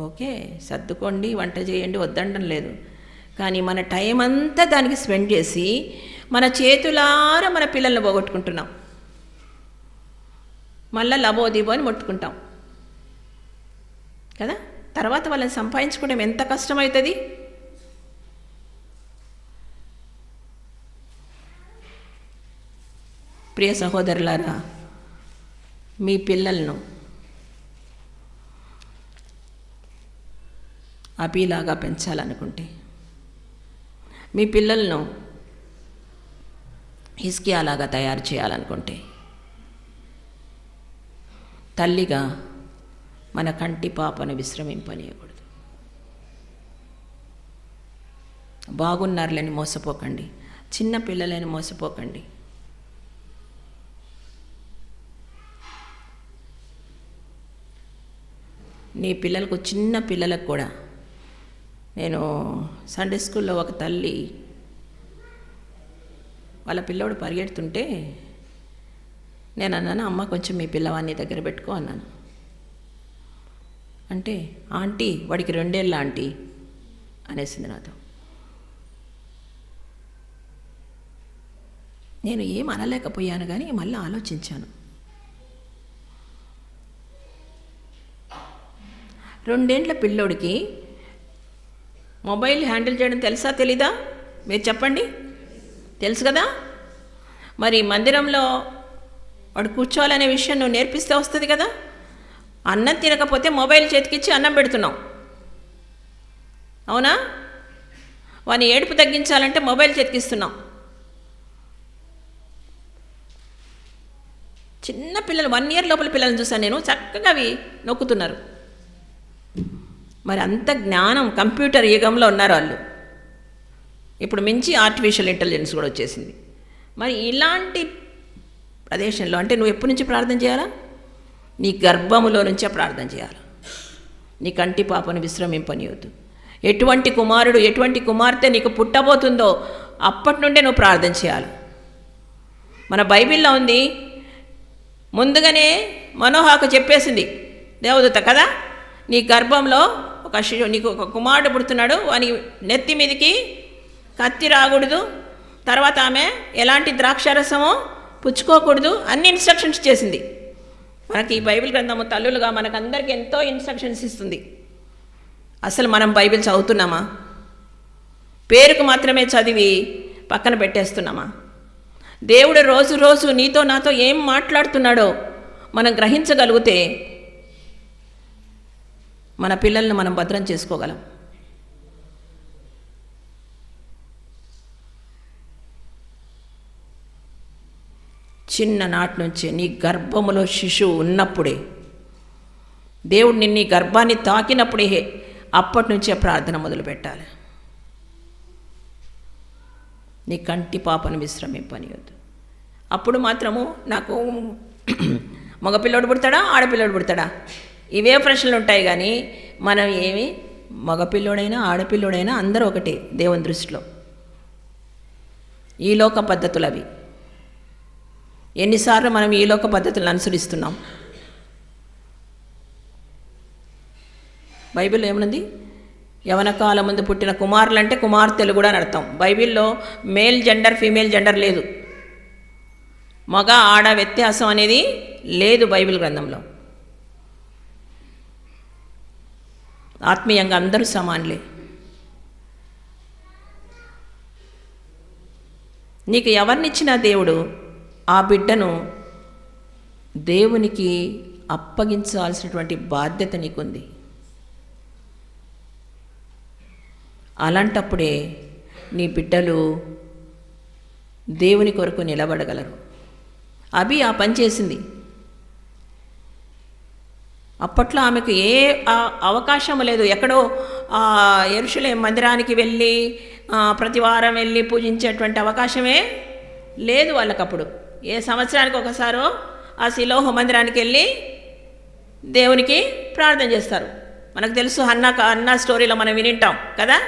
ఓకే సర్దుకోండి వంట చేయండి వద్దండం లేదు, కానీ మన టైం అంతా దానికి స్పెండ్ చేసి మన చేతులారా మన పిల్లల్ని పోగొట్టుకుంటున్నాం. మళ్ళీ లబోదిబో అని ముట్టుకుంటాం కదా. తర్వాత వాళ్ళని సంపాదించుకోవడం ఎంత కష్టమవుతుంది. ప్రియ సహోదరులారా, మీ పిల్లలను అభిలాగా పెంచాలనుకుంటే, మీ పిల్లలను హిజ్కియాలాగా తయారు చేయాలనుకుంటే, తల్లిగా మన కంటి పాపను విశ్రమింపనీయకూడదు. బాగున్నారులని మోసపోకండి, చిన్న పిల్లలని మోసపోకండి. నీ పిల్లలకు, చిన్న పిల్లలకు కూడా, నేను సండే స్కూల్లో ఒక తల్లి వాళ్ళ పిల్లోడు పరిగెడుతుంటే నేను అన్నాను, అమ్మ కొంచెం మీ పిల్లవాడిని దగ్గర పెట్టుకో అన్నాను. అంటే ఆంటీ వాడికి 2 ఏళ్ళ ఆంటీ అనేసింది నాతో. నేను ఏం అనలేకపోయాను, కానీ మళ్ళీ ఆలోచించాను. 2 ఏళ్ల పిల్లోడికి మొబైల్ హ్యాండిల్ చేయడం తెలుసా తెలీదా? మీరు చెప్పండి. తెలుసు కదా. మరి మందిరంలో వాడు కూర్చోవాలనే విషయం నువ్వు నేర్పిస్తే వస్తుంది కదా. అన్నం తినకపోతే మొబైల్ చేతికిచ్చి అన్నం పెడుతున్నావు, అవునా? వాని ఏడుపు తగ్గించాలంటే మొబైల్ చేతికిస్తున్నాం. చిన్న పిల్లలు 1 ఇయర్ లోపల పిల్లల్ని చూసాను నేను, చక్కగా అవి నొక్కుతున్నారు. మరి అంత జ్ఞానం, కంప్యూటర్ యుగంలో ఉన్నారు వాళ్ళు. ఇప్పుడు మించి ఆర్టిఫిషియల్ ఇంటెలిజెన్స్ కూడా వచ్చేసింది. మరి ఇలాంటి ప్రదేశంలో అంటే నువ్వు ఎప్పటి నుంచి ప్రార్థన చేయాలా? నీ గర్భములో నుంచే ప్రార్థన చేయాలి. నీ కంటి పాపను విశ్రమింపనీయొద్దు. ఎటువంటి కుమారుడు, ఎటువంటి కుమార్తె నీకు పుట్టబోతుందో అప్పటి నుండే నువ్వు ప్రార్థన చేయాలి. మన బైబిల్లో ఉంది, ముందుగానే మనోహాకు చెప్పేసింది దేవదూత కదా, నీ గర్భంలో నీకు ఒక కుమారుడు పుడుతున్నాడు, వాని నెత్తి మీదకి కత్తి రాకూడదు, తర్వాత ఆమె ఎలాంటి ద్రాక్షారసమో పుచ్చుకోకూడదు, అన్ని ఇన్స్ట్రక్షన్స్ చేసింది. మనకి ఈ బైబిల్ గ్రంథము తల్లులుగా మనకందరికీ ఎంతో ఇన్స్ట్రక్షన్స్ ఇస్తుంది. అసలు మనం బైబిల్ చదువుతున్నామా? పేరుకు మాత్రమే చదివి పక్కన పెట్టేస్తున్నామా? దేవుడు రోజు రోజు నీతో నాతో ఏం మాట్లాడుతున్నాడో మనం గ్రహించగలిగితే మన పిల్లల్ని మనం భద్రం చేసుకోగలం. చిన్ననాటి నుంచే నీ గర్భములో శిశువు ఉన్నప్పుడే, దేవుడు నిన్ను గర్భాన్ని తాకినప్పుడే అప్పటి నుంచే ప్రార్థన మొదలుపెట్టాలి. నీ కంటి పాపను విశ్రమింపనీయొద్దు. అప్పుడు మాత్రము నాకు మగపిల్లోడు పుడతాడా ఆడపిల్లోడు పుడతాడా ఇవే ప్రశ్నలు ఉంటాయి. కానీ మనం ఏమి మగపిల్లోడైనా ఆడపిల్లోడైనా అందరూ ఒకటే దేవుని దృష్టిలో. ఈ లోక పద్ధతులు అవి. ఎన్నిసార్లు మనం ఈ లోక పద్ధతులను అనుసరిస్తున్నాం? బైబిల్లో ఏమనుంది? యవన కాలం ముందు పుట్టిన కుమారులు అంటే కుమార్తెలు కూడా అని అర్థం. బైబిల్లో మేల్ జెండర్ ఫీమేల్ జెండర్ లేదు, మగ ఆడ వ్యత్యాసం అనేది లేదు బైబిల్ గ్రంథంలో. ఆత్మీయంగా అందరూ సమానులే. నీకు ఎవరినిచ్చినా దేవుడు ఆ బిడ్డను దేవునికి అప్పగించాల్సినటువంటి బాధ్యత నీకుంది. అలాంటప్పుడే నీ బిడ్డలు దేవుని కొరకు నిలబడగలరు. అబి ఆ పని చేసింది. అప్పట్లో ఆమెకు ఏ అవకాశం లేదు. ఎక్కడో యెరూషలేము మందిరానికి వెళ్ళి ప్రతి వారం వెళ్ళి పూజించేటువంటి అవకాశమే లేదు వాళ్ళకప్పుడు. ఏ సంవత్సరానికి ఒకసారో ఆ శిలోహు మందిరానికి వెళ్ళి దేవునికి ప్రార్థన చేస్తారు. మనకు తెలుసు హన్నా స్టోరీలో మనం వినింటాం కదా.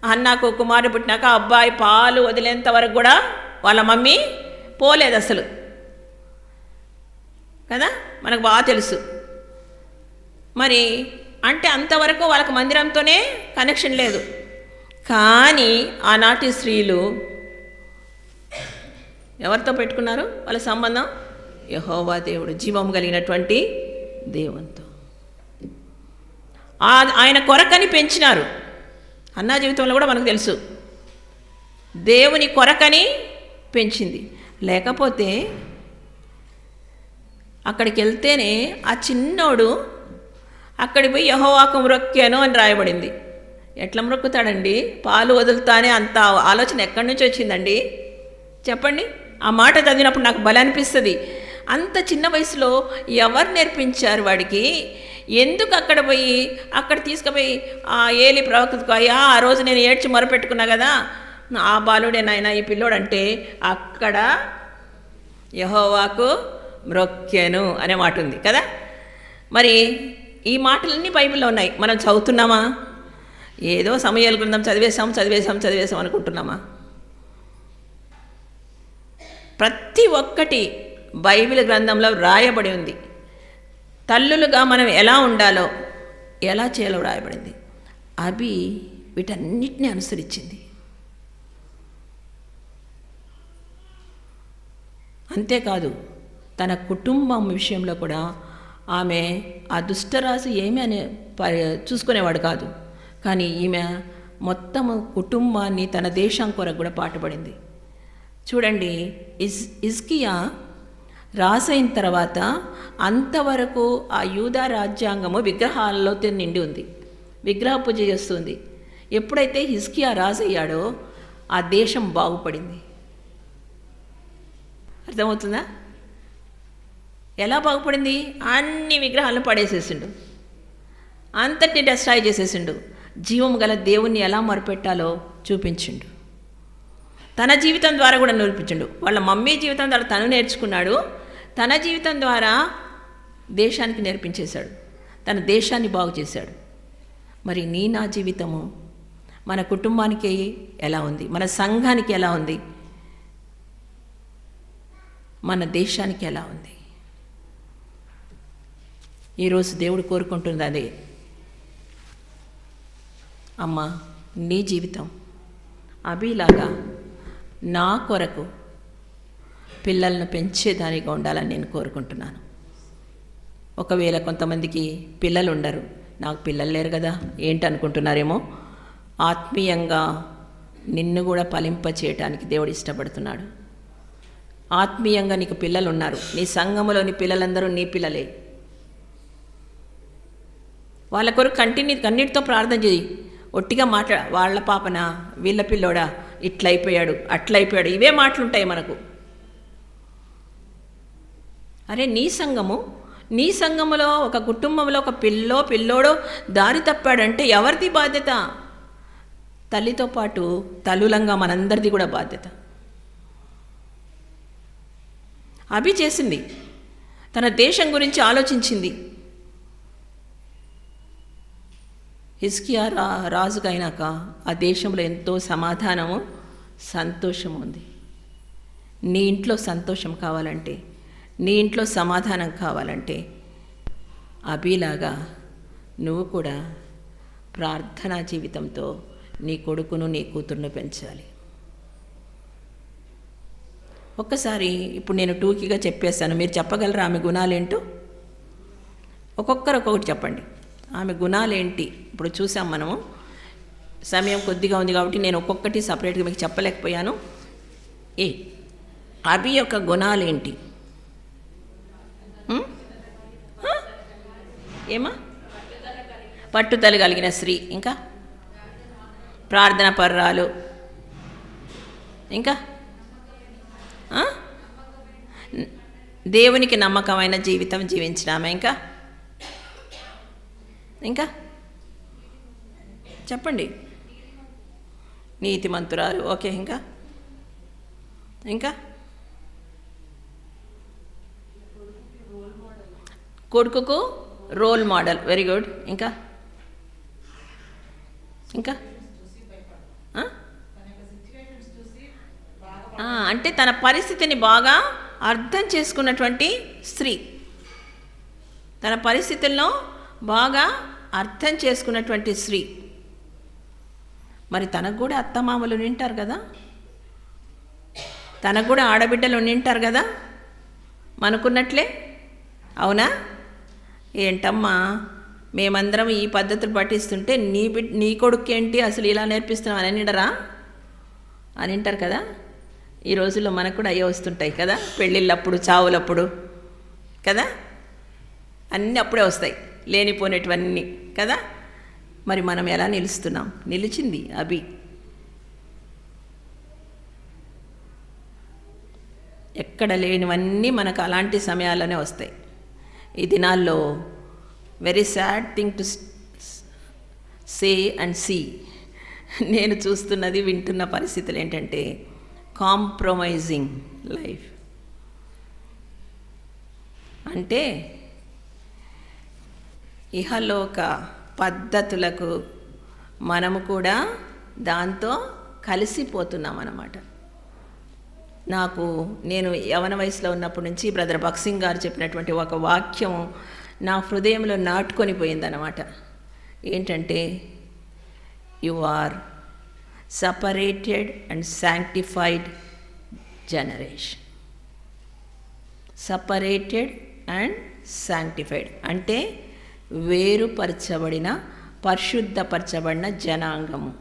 హన్నాకు కుమారుడు పుట్టినాక అబ్బాయి పాలు వదిలేంత వరకు కూడా వాళ్ళ మమ్మీ పోలేదు అసలు కదా, మనకు బాగా తెలుసు. మరి అంటే అంతవరకు వాళ్ళకి మందిరంతోనే కనెక్షన్ లేదు. కానీ ఆనాటి స్త్రీలు ఎవరితో పెట్టుకున్నారు వాళ్ళ సంబంధం? యెహోవా దేవుడు, జీవం కలిగినటువంటి దేవునితో. ఆయన కొరకని పెంచినారు. అన్నా జీవితంలో కూడా మనకు తెలుసు, దేవుని కొరకని పెంచింది. లేకపోతే అక్కడికి వెళ్తేనే ఆ చిన్నోడు అక్కడికి పోయి యెహోవాకు మ్రొక్కాను అని రాయబడింది. ఎట్లా మ్రొక్కుతాడండి? పాలు వదులుతానే అంత ఆలోచన ఎక్కడి నుంచి వచ్చిందండి చెప్పండి. ఆ మాట చదివినప్పుడు నాకు భలే అనిపిస్తుంది. అంత చిన్న వయసులో ఎవరు నేర్పించారు వాడికి? ఎందుకు అక్కడ పోయి అక్కడ తీసుకుపోయి ఆ ఏలి ప్రవక్తకు, అయ్యా ఆ రోజు నేను ఏడ్చి మొరపెట్టుకున్నా కదా, ఆ బాలుడే నాయన ఈ పిల్లోడంటే అక్కడ యెహోవాకు మ్రొక్కెను అనే మాట ఉంది కదా. మరి ఈ మాటలన్నీ బైబిల్లో ఉన్నాయి. మనం చదువుతున్నామా? ఏదో సమయాల గ్రంథం చదివేశాం అనుకుంటున్నామా? ప్రతి ఒక్కటి బైబిల్ గ్రంథంలో రాయబడి ఉంది. తల్లులుగా మనం ఎలా ఉండాలో, ఎలా చేయాలో రాయబడింది. అబి వీటన్నిటిని అనుసరించింది. అంతేకాదు తన కుటుంబం విషయంలో కూడా ఆమె ఆ దుష్టరాశి ఏమీ చూసుకునేవాడు కాదు. కానీ ఈమె మొత్తము కుటుంబాన్ని తన దేశం కొరకు కూడా పాటుపడింది. చూడండి, హిజ్కియా రాసైన తర్వాత అంతవరకు ఆ యూదా రాజ్యాంగము విగ్రహాలతో నిండి ఉంది, విగ్రహ పూజ చేస్తుంది. ఎప్పుడైతే హిజ్కియా రాజయ్యాడో ఆ దేశం బాగుపడింది. అర్థమవుతుందా? ఎలా బాగుపడింది? అన్ని విగ్రహాలను పడేసేసిండు, అంతటిని డెస్ట్రాయ్ చేసేసిండు. జీవం గల దేవుణ్ణి ఎలా మొరపెట్టాలో చూపించిండు. తన జీవితం ద్వారా కూడా నేర్పించిండు. వాళ్ళ మమ్మీ జీవితం ద్వారా తను నేర్చుకున్నాడు, తన జీవితం ద్వారా దేశానికి నేర్పించేశాడు, తన దేశాన్ని బాగు చేశాడు. మరి నా జీవితము మన కుటుంబానికి ఎలా ఉంది, మన సంఘానికి ఎలా ఉంది, మన దేశానికి ఎలా ఉంది? ఈరోజు దేవుడు కోరుకుంటుంది అదే. అమ్మ, నీ జీవితం అభిలాగా నా కొరకు పిల్లలను పెంచేదానిగా ఉండాలని నేను కోరుకుంటున్నాను. ఒకవేళ కొంతమందికి పిల్లలు ఉండరు, నాకు పిల్లలు లేరు కదా ఏంటి అనుకుంటున్నారేమో. ఆత్మీయంగా నిన్ను కూడా ఫలింప చేయటానికి దేవుడు ఇష్టపడుతున్నాడు. ఆత్మీయంగా నీకు పిల్లలు ఉన్నారు, నీ సంఘములోని పిల్లలందరూ నీ పిల్లలే. వాళ్ళ కొరకు కన్నీటితో ప్రార్థన చేయి. ఒట్టిగా వాళ్ళ పాపనా, వీళ్ళ పిల్లోడా, ఇట్లయిపోయాడు అట్లయిపోయాడు, ఇవే మాటలుంటాయి మనకు. అరే, నీ సంఘములో ఒక కుటుంబంలో ఒక పిల్లోడో దారి తప్పాడంటే ఎవరిది బాధ్యత? తల్లితో పాటు తల్లులంగా మనందరిది కూడా బాధ్యత. అభి చేసింది, తన దేశం గురించి ఆలోచించింది. హిజ్కియా రాజుగా అయినాక ఆ దేశంలో ఎంతో సమాధానము, సంతోషం ఉంది. నీ ఇంట్లో సంతోషం కావాలంటే, నీ ఇంట్లో సమాధానం కావాలంటే అభిలాగా నువ్వు కూడా ప్రార్థనా జీవితంతో నీ కొడుకును నీ కూతురును పెంచాలి. ఒక్కసారి ఇప్పుడు నేను టూకీగా చెప్పేస్తాను, మీరు చెప్పగలరా ఆమె గుణాలేంటో? ఒక్కొక్కటి చెప్పండి, ఆమె గుణాలేంటి? ఇప్పుడు చూసాం మనము, సమయం కొద్దిగా ఉంది కాబట్టి నేను ఒక్కొక్కటి సపరేట్గా మీకు చెప్పలేకపోయాను. అభి యొక్క గుణాలేంటి? ఏమా? పట్టుదల కలిగిన స్త్రీ, ఇంకా ప్రార్థన పర్రాలు, ఇంకా దేవునికి నమ్మకమైన జీవితం జీవించినామే, ఇంకా చెప్పండి. నీతిమంతురాలు, ఓకే. ఇంకా కొడుకుకు రోల్ మోడల్, వెరీ గుడ్. ఇంకా అంటే తన పరిస్థితిని బాగా అర్థం చేసుకున్నటువంటి స్త్రీ, తన పరిస్థితులను బాగా అర్థం చేసుకున్నటువంటి స్త్రీ. మరి తనకు కూడా అత్తమామలు నింటారు కదా, తనకు కూడా ఆడబిడ్డలు నింటారు కదా మనకున్నట్లే, అవునా? ఏంటమ్మా మేమందరం ఈ పద్ధతులు పట్టిస్తుంటే నీ కొడుకేంటి అసలు ఇలా నేర్పిస్తున్నాం అని అంటారు కదా. ఈ రోజుల్లో మనకు కూడా అయ్యే వస్తుంటాయి కదా, పెళ్ళిళ్ళప్పుడు, చావులప్పుడు కదా, అన్నీ అప్పుడే వస్తాయి, లేనిపోయినటువన్నీ కదా. మరి మనం ఎలా నిలుస్తున్నాం? నిలిచింది అభి. ఎక్కడ లేనివన్నీ మనకు అలాంటి సమయాల్లోనే వస్తాయి. ఈ దినాల్లో very sad thing to say and see, నేను చూస్తున్నది, వింటున్న పరిస్థితులు ఏంటంటే కాంప్రమైజింగ్ లైఫ్. అంటే ఇహలోక పద్ధతులకు మనము కూడా దాంతో కలిసిపోతున్నాం అన్నమాట. నేను యవన వయసులో ఉన్నప్పటి నుంచి బ్రదర్ భగత్ సింగ్ గారు చెప్పినటువంటి ఒక వాక్యం నా హృదయంలో నాటుకొని పోయిందన్నమాట. ఏంటంటే you are separated and sanctified generation. Separated and sanctified అంటే వేరుపరచబడిన, పరిశుద్ధపరచబడిన జనాంగము.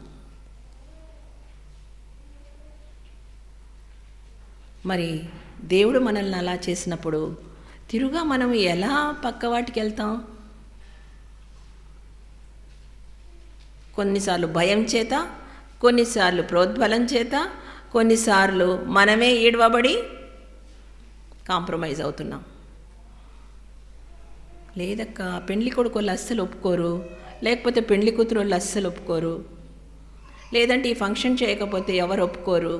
మరి దేవుడు మనల్ని అలా చేసినప్పుడు తిరుగా మనం ఎలా పక్కవాటికి వెళ్తాం? కొన్నిసార్లు భయం చేత, కొన్నిసార్లు ప్రోద్బలం చేత, కొన్నిసార్లు మనమే ఈడవబడి కాంప్రమైజ్ అవుతున్నాం. లేదక్క పెండ్లి కొడుకు వాళ్ళు అస్సలు ఒప్పుకోరు, లేకపోతే పెండ్లి కూతురు వాళ్ళు అస్సలు ఒప్పుకోరు, లేదంటే ఈ ఫంక్షన్ చేయకపోతే ఎవరు ఒప్పుకోరు.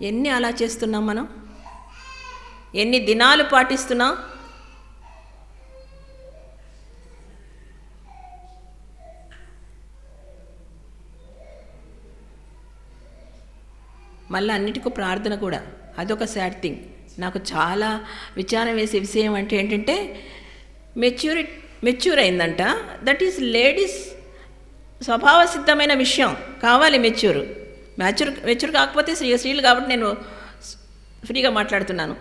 ఎన్ని అలా చేస్తున్నాం మనం? ఎన్ని దినాలు పాటిస్తున్నాం? మళ్ళీ అన్నిటికీ ప్రార్థన కూడా, అదొక సాడ్ థింగ్. నాకు చాలా విచారం వేసే విషయం అంటే ఏంటంటే మెచ్యూర్ అయిందంట. దట్ ఈస్ లేడీస్ స్వభావ సిద్ధమైన విషయం. కావాలి మెచ్యూర్ కాకపోతే స్త్రీలు కాబట్టి నేను ఫ్రీగా మాట్లాడుతున్నాను.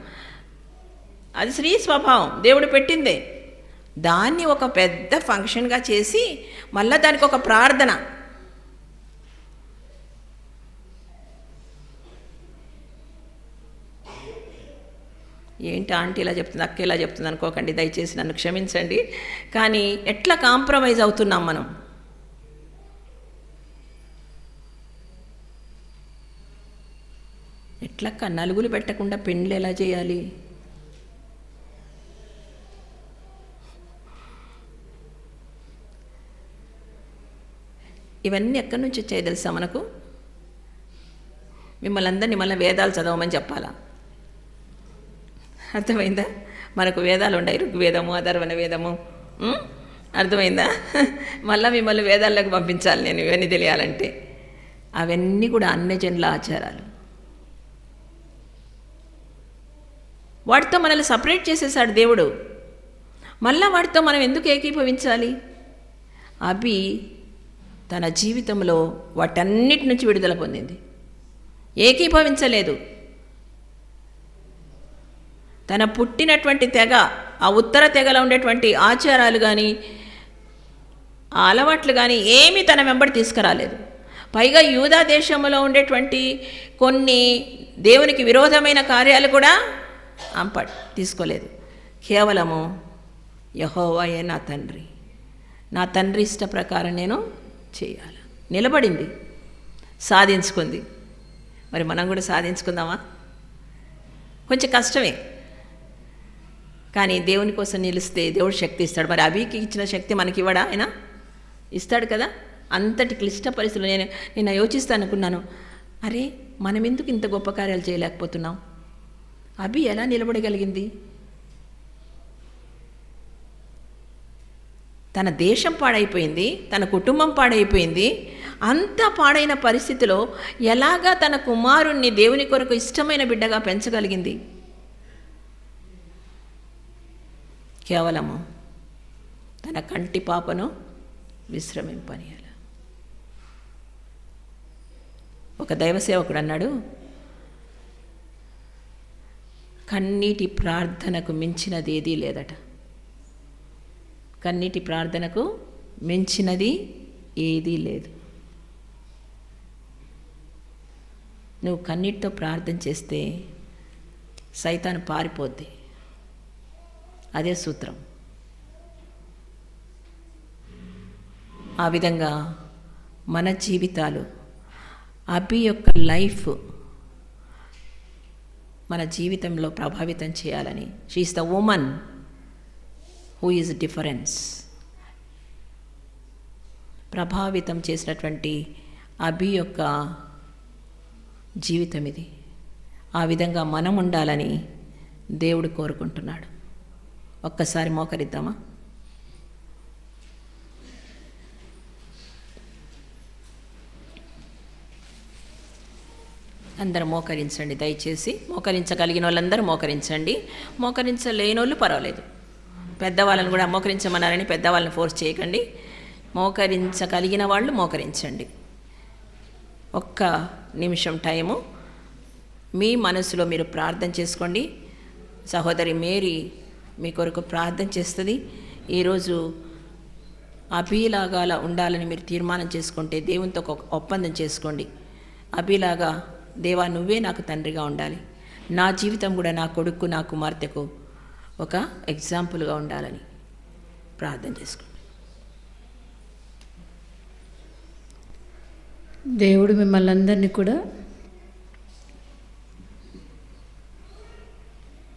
అది స్త్రీ స్వభావం, దేవుడు పెట్టిందే. దాన్ని ఒక పెద్ద ఫంక్షన్గా చేసి మళ్ళీ దానికి ఒక ప్రార్థన. ఏంటి ఆంటీ ఇలా చెప్తుంది, అక్క ఇలా చెప్తుంది అనుకోకండి, దయచేసి నన్ను క్షమించండి. కానీ ఎట్లా కాంప్రమైజ్ అవుతున్నాం మనం? ఎట్లక్క నలుగులు పెట్టకుండా పెండ్లు ఎలా చేయాలి? ఇవన్నీ ఎక్కడి నుంచి వచ్చాయి తెలుసా మనకు? మిమ్మల్ని అందరినీ మళ్ళీ వేదాలు చదవమని చెప్పాలా? అర్థమైందా? మనకు వేదాలు ఉన్నాయి, ఋగ్వేదము, అథర్వణ వేదము. అర్థమైందా? మళ్ళీ మిమ్మల్ని వేదాల్లోకి పంపించాలి నేను ఇవన్నీ తెలియాలంటే. అవన్నీ కూడా అన్యజనుల ఆచారాలు. వాటితో మనల్ని సపరేట్ చేసేసాడు దేవుడు. మళ్ళా వాటితో మనం ఎందుకు ఏకీభవించాలి? అభి తన జీవితంలో వాటన్నిటి నుంచి విడుదల పొందింది, ఏకీభవించలేదు. తన పుట్టినటువంటి తెగ, ఆ ఉత్తర తెగలో ఉండేటువంటి ఆచారాలు కానీ ఆ అలవాట్లు కానీ ఏమీ తన వెంబడి తీసుకురాలేదు. పైగా యూదా దేశంలో ఉండేటువంటి కొన్ని దేవునికి విరోధమైన కార్యాలు కూడా తీసుకోలేదు. కేవలము యెహోవాయే నా తండ్రి ఇష్ట ప్రకారం నేను చేయాలి. నిలబడింది, సాధించుకుంది. మరి మనం కూడా సాధించుకుందామా? కొంచెం కష్టమే, కానీ దేవుని కోసం నిలిస్తే దేవుడు శక్తి ఇస్తాడు. మరి అభికి ఇచ్చిన శక్తి మనకి ఇవ్వడా? ఆయన ఇస్తాడు కదా. అంతటి క్లిష్ట పరిస్థితులు నేను యోచిస్తాను అనుకున్నాను, అరే మనం ఎందుకు ఇంత గొప్ప కార్యాలు చేయలేకపోతున్నాం? అభి ఎలా నిలబడగలిగింది? తన దేశం పాడైపోయింది, తన కుటుంబం పాడైపోయింది. అంత పాడైన పరిస్థితిలో ఎలాగా తన కుమారుణ్ణి దేవుని కొరకు ఇష్టమైన బిడ్డగా పెంచగలిగింది? కేవలము తన కంటి పాపను విశ్రమింపనీయాలి. ఒక దైవ సేవకుడు అన్నాడు, కన్నీటి ప్రార్థనకు మించినది ఏదీ లేదట. కన్నీటి ప్రార్థనకు మించినది ఏదీ లేదు. నువ్వు కన్నీటితో ప్రార్థన చేస్తే సైతాను పారిపోద్ది. అదే సూత్రం. ఆ విధంగా మన జీవితాలు, అభి యొక్క లైఫ్ మన జీవితంలో ప్రభావితం చేయాలని, she is the woman who is difference. ప్రభావితం చేసినటువంటి అభి యొక్క జీవితం ఇది. ఆ విధంగా మనం ఉండాలని దేవుడు కోరుకుంటున్నాడు. ఒక్కసారి మోకరిద్దామా? అందరూ మోకరించండి దయచేసి. మోకరించగలిగిన వాళ్ళందరూ మోకరించండి, మోకరించలేని వాళ్ళు పర్వాలేదు. పెద్దవాళ్ళని కూడా మోకరించమన్నారని పెద్దవాళ్ళని ఫోర్స్ చేయకండి. మోకరించగలిగిన వాళ్ళు మోకరించండి. ఒక్క నిమిషం టైము మీ మనసులో మీరు ప్రార్థన చేసుకోండి. సహోదరి మేరీ మీ కొరకు ప్రార్థన చేస్తుంది. ఈరోజు అభిలాగా ఉండాలని మీరు తీర్మానం చేసుకుంటే దేవునితో ఒక ఒప్పందం చేసుకోండి. అభిలాగా, దేవా నువ్వే నాకు తండ్రిగా ఉండాలి, నా జీవితం కూడా నా కొడుకు నా కుమార్తెకు ఒక ఎగ్జాంపుల్గా ఉండాలని ప్రార్థన చేసుకోండి. దేవుడు మిమ్మల్ని అందరినీ కూడా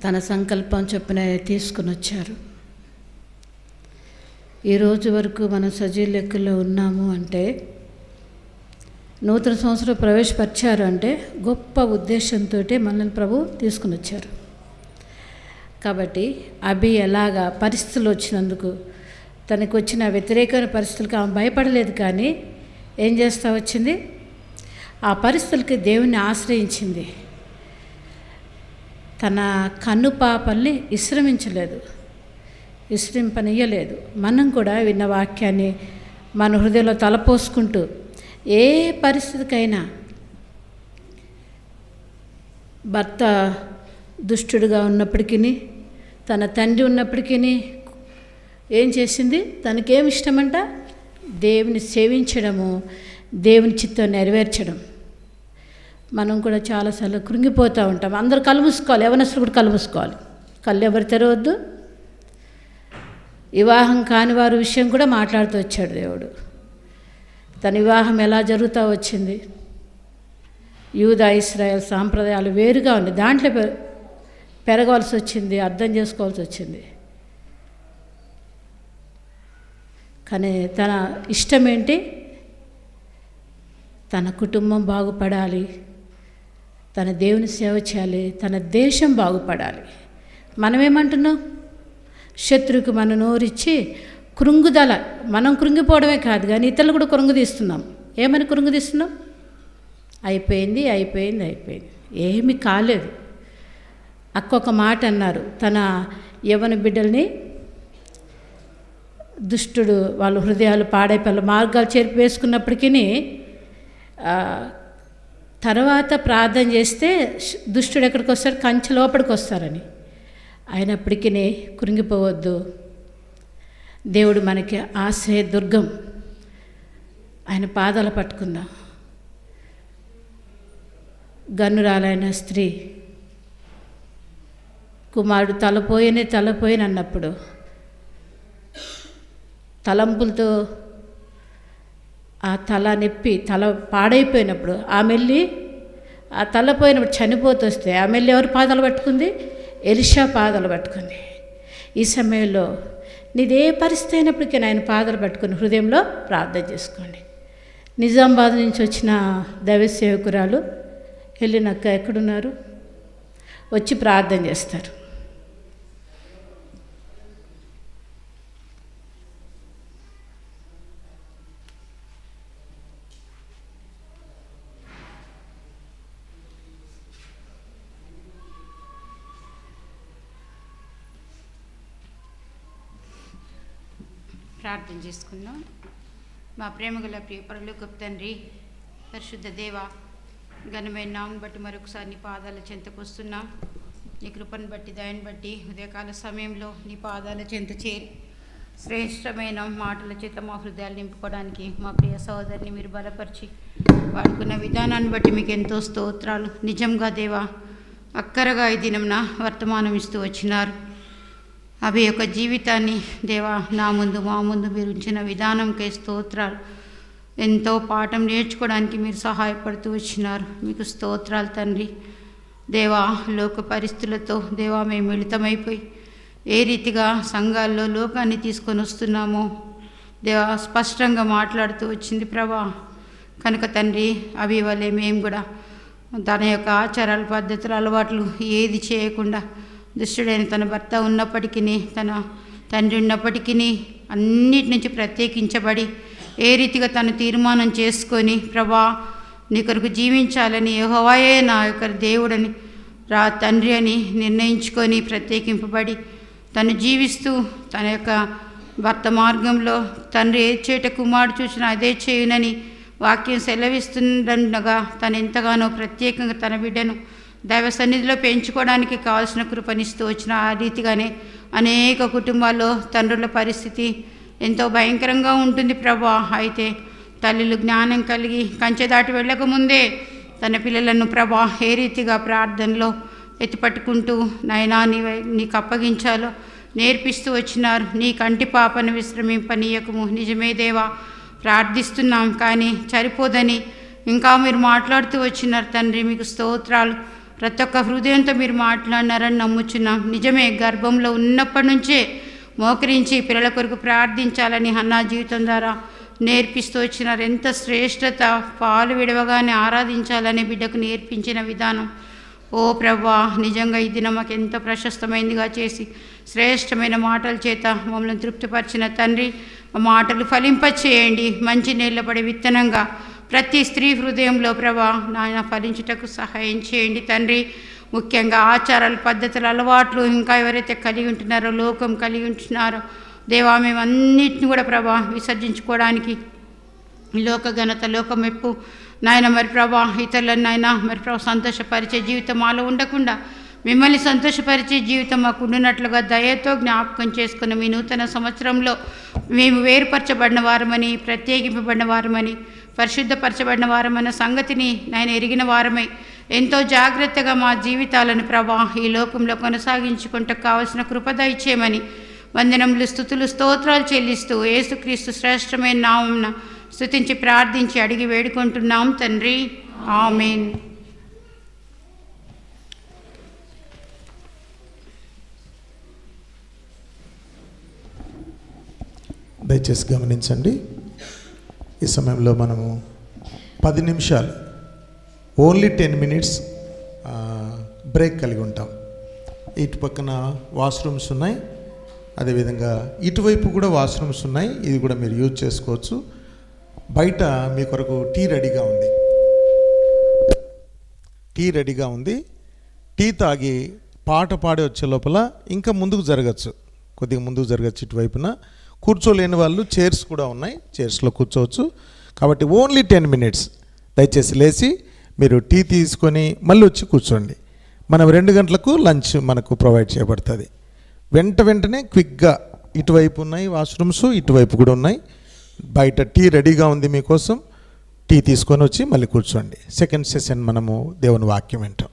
తన సంకల్పం చొప్పున తీసుకుని వచ్చారు. ఈరోజు వరకు మనం సజీవ లెక్కల్లో ఉన్నాము అంటే, నూతన సంవత్సరం ప్రవేశపరిచారు అంటే గొప్ప ఉద్దేశంతో మనల్ని ప్రభు తీసుకుని వచ్చారు. కాబట్టి అభి ఎలాగా పరిస్థితులు వచ్చినందుకు, తనకు వచ్చిన వ్యతిరేకమైన పరిస్థితులకు ఆమె భయపడలేదు, కానీ ఏం చేస్తూ వచ్చింది, ఆ పరిస్థితులకి దేవుణ్ణి ఆశ్రయించింది. తన కన్ను పాపల్ని విశ్రమింపనియ్యలేదు. మనం కూడా విన్న వాక్యాన్ని మన హృదయంలో తలపోసుకుంటూ ఏ పరిస్థితికైనా, భర్త దుష్టుడుగా ఉన్నప్పటికీ, తన తండ్రి ఉన్నప్పటికీ ఏం చేసింది, తనకేమి ఇష్టమంట, దేవుని సేవించడము, దేవుని చిత్తం నెరవేర్చడం. మనం కూడా చాలాసార్లు కృంగిపోతూ ఉంటాం. అందరూ కళ్ళు మూసుకోవాలి, యవనస్తులు కూడా కళ్ళు మూసుకోవాలి, కళ్ళు ఎవరు తెరవద్దు. వివాహం కాని వారి విషయం కూడా మాట్లాడుతూ వచ్చాడు దేవుడు. తన వివాహం ఎలా జరుగుతూ వచ్చింది, యూదా ఇశ్రాయేల్ సాంప్రదాయాలు వేరుగా ఉంది, దాంట్లో పెరగవలసి వచ్చింది, అర్థం చేసుకోవాల్సి వచ్చింది. కానీ తన ఇష్టం ఏంటి, తన కుటుంబం బాగుపడాలి, తన దేవుని సేవ చేయాలి, తన దేశం బాగుపడాలి. మనమేమంటున్నాం, శత్రువుకి మన నోరిచ్చి కృంగుదల, మనం కృంగిపోవడమే కాదు కానీ ఇతరులు కూడా కృంగుదీస్తున్నాం. ఏమని కృంగుదీస్తున్నాం, అయిపోయింది, ఏమీ కాలేదు. అక్కొక మాట అన్నారు, తన యవ్వన బిడ్డల్ని దుష్టుడు వాళ్ళ హృదయాలు పాడైపోయి మార్గాలు చేర్పి వేసుకున్నప్పటికీ తర్వాత ప్రార్థన చేస్తే దుష్టుడు ఎక్కడికి వస్తాడు, కంచె లోపలికి వస్తారని. అయినప్పటికీ కృంగిపోవద్దు, దేవుడు మనకి ఆశ్రయ దుర్గం, ఆయన పాదాలు పట్టుకుందాం. గన్నురాలైన స్త్రీ కుమారుడు తలపోయిన అన్నప్పుడు, తలంపులతో ఆ తల నొప్పి, తల పాడైపోయినప్పుడు ఆమె వెళ్ళి ఆ తలపోయినప్పుడు చనిపోతూ వస్తే ఆమె వెళ్ళి ఎవరు పాదాలు పట్టుకుంది, ఎలీషా పాదాలు పట్టుకుంది. ఈ సమయంలో నీదే పరిస్థితి అయినప్పటికీ ఆయన పాదాలు పట్టుకుని హృదయంలో ప్రార్థన చేసుకోండి. నిజామాబాద్ నుంచి వచ్చిన దైవ సేవకురాలు వెళ్ళినక్క ఎక్కడున్నారు, వచ్చి ప్రార్థన చేస్తారు. ప్రార్థన చేసుకుందాం. మా ప్రేమగల ప్రియ పరలోకపు తండ్రి, పరిశుద్ధ దేవ, ఘనమైన నామం బట్టి మరొకసారి నీ పాదాల చెంతకు వస్తున్నాం. నీ కృపను బట్టి, దయను బట్టి ఉదయకాల సమయంలో నీ పాదాల చెంత చేరి శ్రేష్టమైన మాటల చేత మా హృదయాలు నింపుకోవడానికి మా ప్రియ సహోదరిని మీరు బలపరిచి వాడుకున్న విధానాన్ని బట్టి మీకు ఎంతో స్తోత్రాలు. నిజంగా దేవా, అక్కరగా ఈ దినంన వర్తమానం ఇస్తూ వచ్చినారు. అవి యొక్క జీవితాన్ని దేవా నా ముందు మా ముందు మీరు ఉంచిన విధానంకై స్తోత్రాలు. ఎంతో పాఠం నేర్చుకోవడానికి మీరు సహాయపడుతూ వచ్చినారు. మీకు స్తోత్రాలు తండ్రి. దేవా, లోక పరిస్థితులతో దేవా మేము మిళితమైపోయి ఏ రీతిగా సంఘాల్లో లోకాన్ని తీసుకొని వస్తున్నామో దేవా స్పష్టంగా మాట్లాడుతూ వచ్చింది ప్రభా. కనుక తండ్రి, అవి వల్లే మేము కూడా తన యొక్క ఆచారాలు, పద్ధతులు, అలవాట్లు ఏది చేయకుండా దుష్టుడైన తన భర్త ఉన్నప్పటికీ, తన తండ్రి ఉన్నప్పటికీ అన్నిటి నుంచి ప్రత్యేకించబడి ఏ రీతిగా తను తీర్మానం చేసుకొని ప్రభా నీ కొరకు జీవించాలని, యెహోవాయే నా యొక్క దేవుడని తండ్రి అని నిర్ణయించుకొని ప్రత్యేకింపబడి తను జీవిస్తూ తన యొక్క భర్త మార్గంలో తండ్రి ఏ చేట కుమారుడు చూసినా అదే చేయునని వాక్యం సెలవిస్తుండగా తను ఎంతగానో ప్రత్యేకంగా తన బిడ్డను దైవ సన్నిధిలో పెంచుకోవడానికి కావాల్సిన కృపనిస్తూ వచ్చిన ఆ రీతిగానే అనేక కుటుంబాల్లో తండ్రుల పరిస్థితి ఎంతో భయంకరంగా ఉంటుంది ప్రభా. అయితే తల్లులు జ్ఞానం కలిగి కంచె దాటి వెళ్ళకముందే తన పిల్లలను ప్రభా ఏ రీతిగా ప్రార్థనలో ఎత్తిపట్టుకుంటూ నాయనా నీకు అప్పగించాలో నేర్పిస్తూ వచ్చినారు. నీ కంటి పాపను విశ్రమింపనీయకము. నిజమే దేవా, ప్రార్థిస్తున్నాం కానీ సరిపోదని ఇంకా మీరు మాట్లాడుతూ వచ్చినారు తండ్రి. మీకు స్తోత్రాలు. ప్రతి ఒక్క హృదయంతో మీరు మాట్లాడినారని నమ్ముచున్నాం. నిజమే, గర్భంలో ఉన్నప్పటి నుంచే మోకరించి పిల్లల కొరకు ప్రార్థించాలని హన్నా జీవితం ద్వారా నేర్పిస్తూ వచ్చినారు. ఎంత శ్రేష్టత! పాలు విడవగానే ఆరాధించాలని బిడ్డకు నేర్పించిన విధానం. ఓ ప్రభా, నిజంగా ఈ దినం మాకు ఎంతో ప్రశస్తమైనదిగా చేసి శ్రేష్టమైన మాటల చేత మమ్మల్ని తృప్తిపరిచిన తండ్రి, ఆ మాటలు ఫలింపచేయండి. మంచి నీళ్ళపడే విత్తనంగా ప్రతి స్త్రీ హృదయంలో ప్రభా నాయన ఫలించుటకు సహాయం చేయండి తండ్రి. ముఖ్యంగా ఆచారాలు, పద్ధతులు, అలవాట్లు ఇంకా ఎవరైతే కలిగి ఉంటున్నారో, లోకం కలిగి ఉంటున్నారో దేవా, మేము అన్నిటిని కూడా ప్రభా విసర్జించుకోవడానికి లోక ఘనత, లోక మెప్పు నాయన మరి ప్రభా ఇతరులను నాయన మరి ప్రభా సంతోషపరిచే జీవితం మాలో ఉండకుండా మిమ్మల్ని సంతోషపరిచే జీవితం మాకు ఉండినట్లుగా దయతో జ్ఞాపకం చేసుకున్న మీ నూతన సంవత్సరంలో మేము వేరుపరచబడిన వారమని, ప్రత్యేకింపబడిన వారమని, పరిశుద్ధపరచబడిన వారమన్న సంగతిని నేను ఎరిగిన వారమై ఎంతో జాగ్రత్తగా మా జీవితాలను ప్రభా ఈ లోకంలో కొనసాగించుకుంటూ కావలసిన కృప దయచేయమని వందనములు, స్తుతులు, స్తోత్రాలు చెల్లిస్తూ యేసుక్రీస్తు శ్రేష్టమైన నామమున స్తుతించి ప్రార్థించి అడిగి వేడుకుంటున్నాం తండ్రి. ఆమేన్. దయచేసి గమనించండి, ఈ సమయంలో మనము 10 నిమిషాలు, ఓన్లీ 10 minutes బ్రేక్ కలిగి ఉంటాం. ఇటు పక్కన వాష్రూమ్స్ ఉన్నాయి, అదేవిధంగా ఇటువైపు కూడా వాష్రూమ్స్ ఉన్నాయి. ఇది కూడా మీరు యూజ్ చేసుకోవచ్చు. బయట మీ కొరకు టీ రెడీగా ఉంది. టీ తాగి పాట పాడి వచ్చే లోపల ఇంకా ముందుకు జరగచ్చు, కొద్దిగా ముందుకు జరగచ్చు. ఇటువైపున కూర్చోలేని వాళ్ళు చైర్స్ కూడా ఉన్నాయి, చైర్స్లో కూర్చోవచ్చు. కాబట్టి ఓన్లీ 10 minutes దయచేసి లేచి మీరు టీ తీసుకొని మళ్ళీ వచ్చి కూర్చోండి. మనం 2 గంటలకు లంచ్ మనకు ప్రొవైడ్ చేయబడుతుంది. వెంటనే క్విక్గా ఇటువైపు ఉన్నాయి వాష్రూమ్స్, ఇటువైపు కూడా ఉన్నాయి. బయట టీ రెడీగా ఉంది మీకోసం. టీ తీసుకొని వచ్చి మళ్ళీ కూర్చోండి. సెకండ్ సెషన్ మనము దేవుని వాక్యం వింటాం.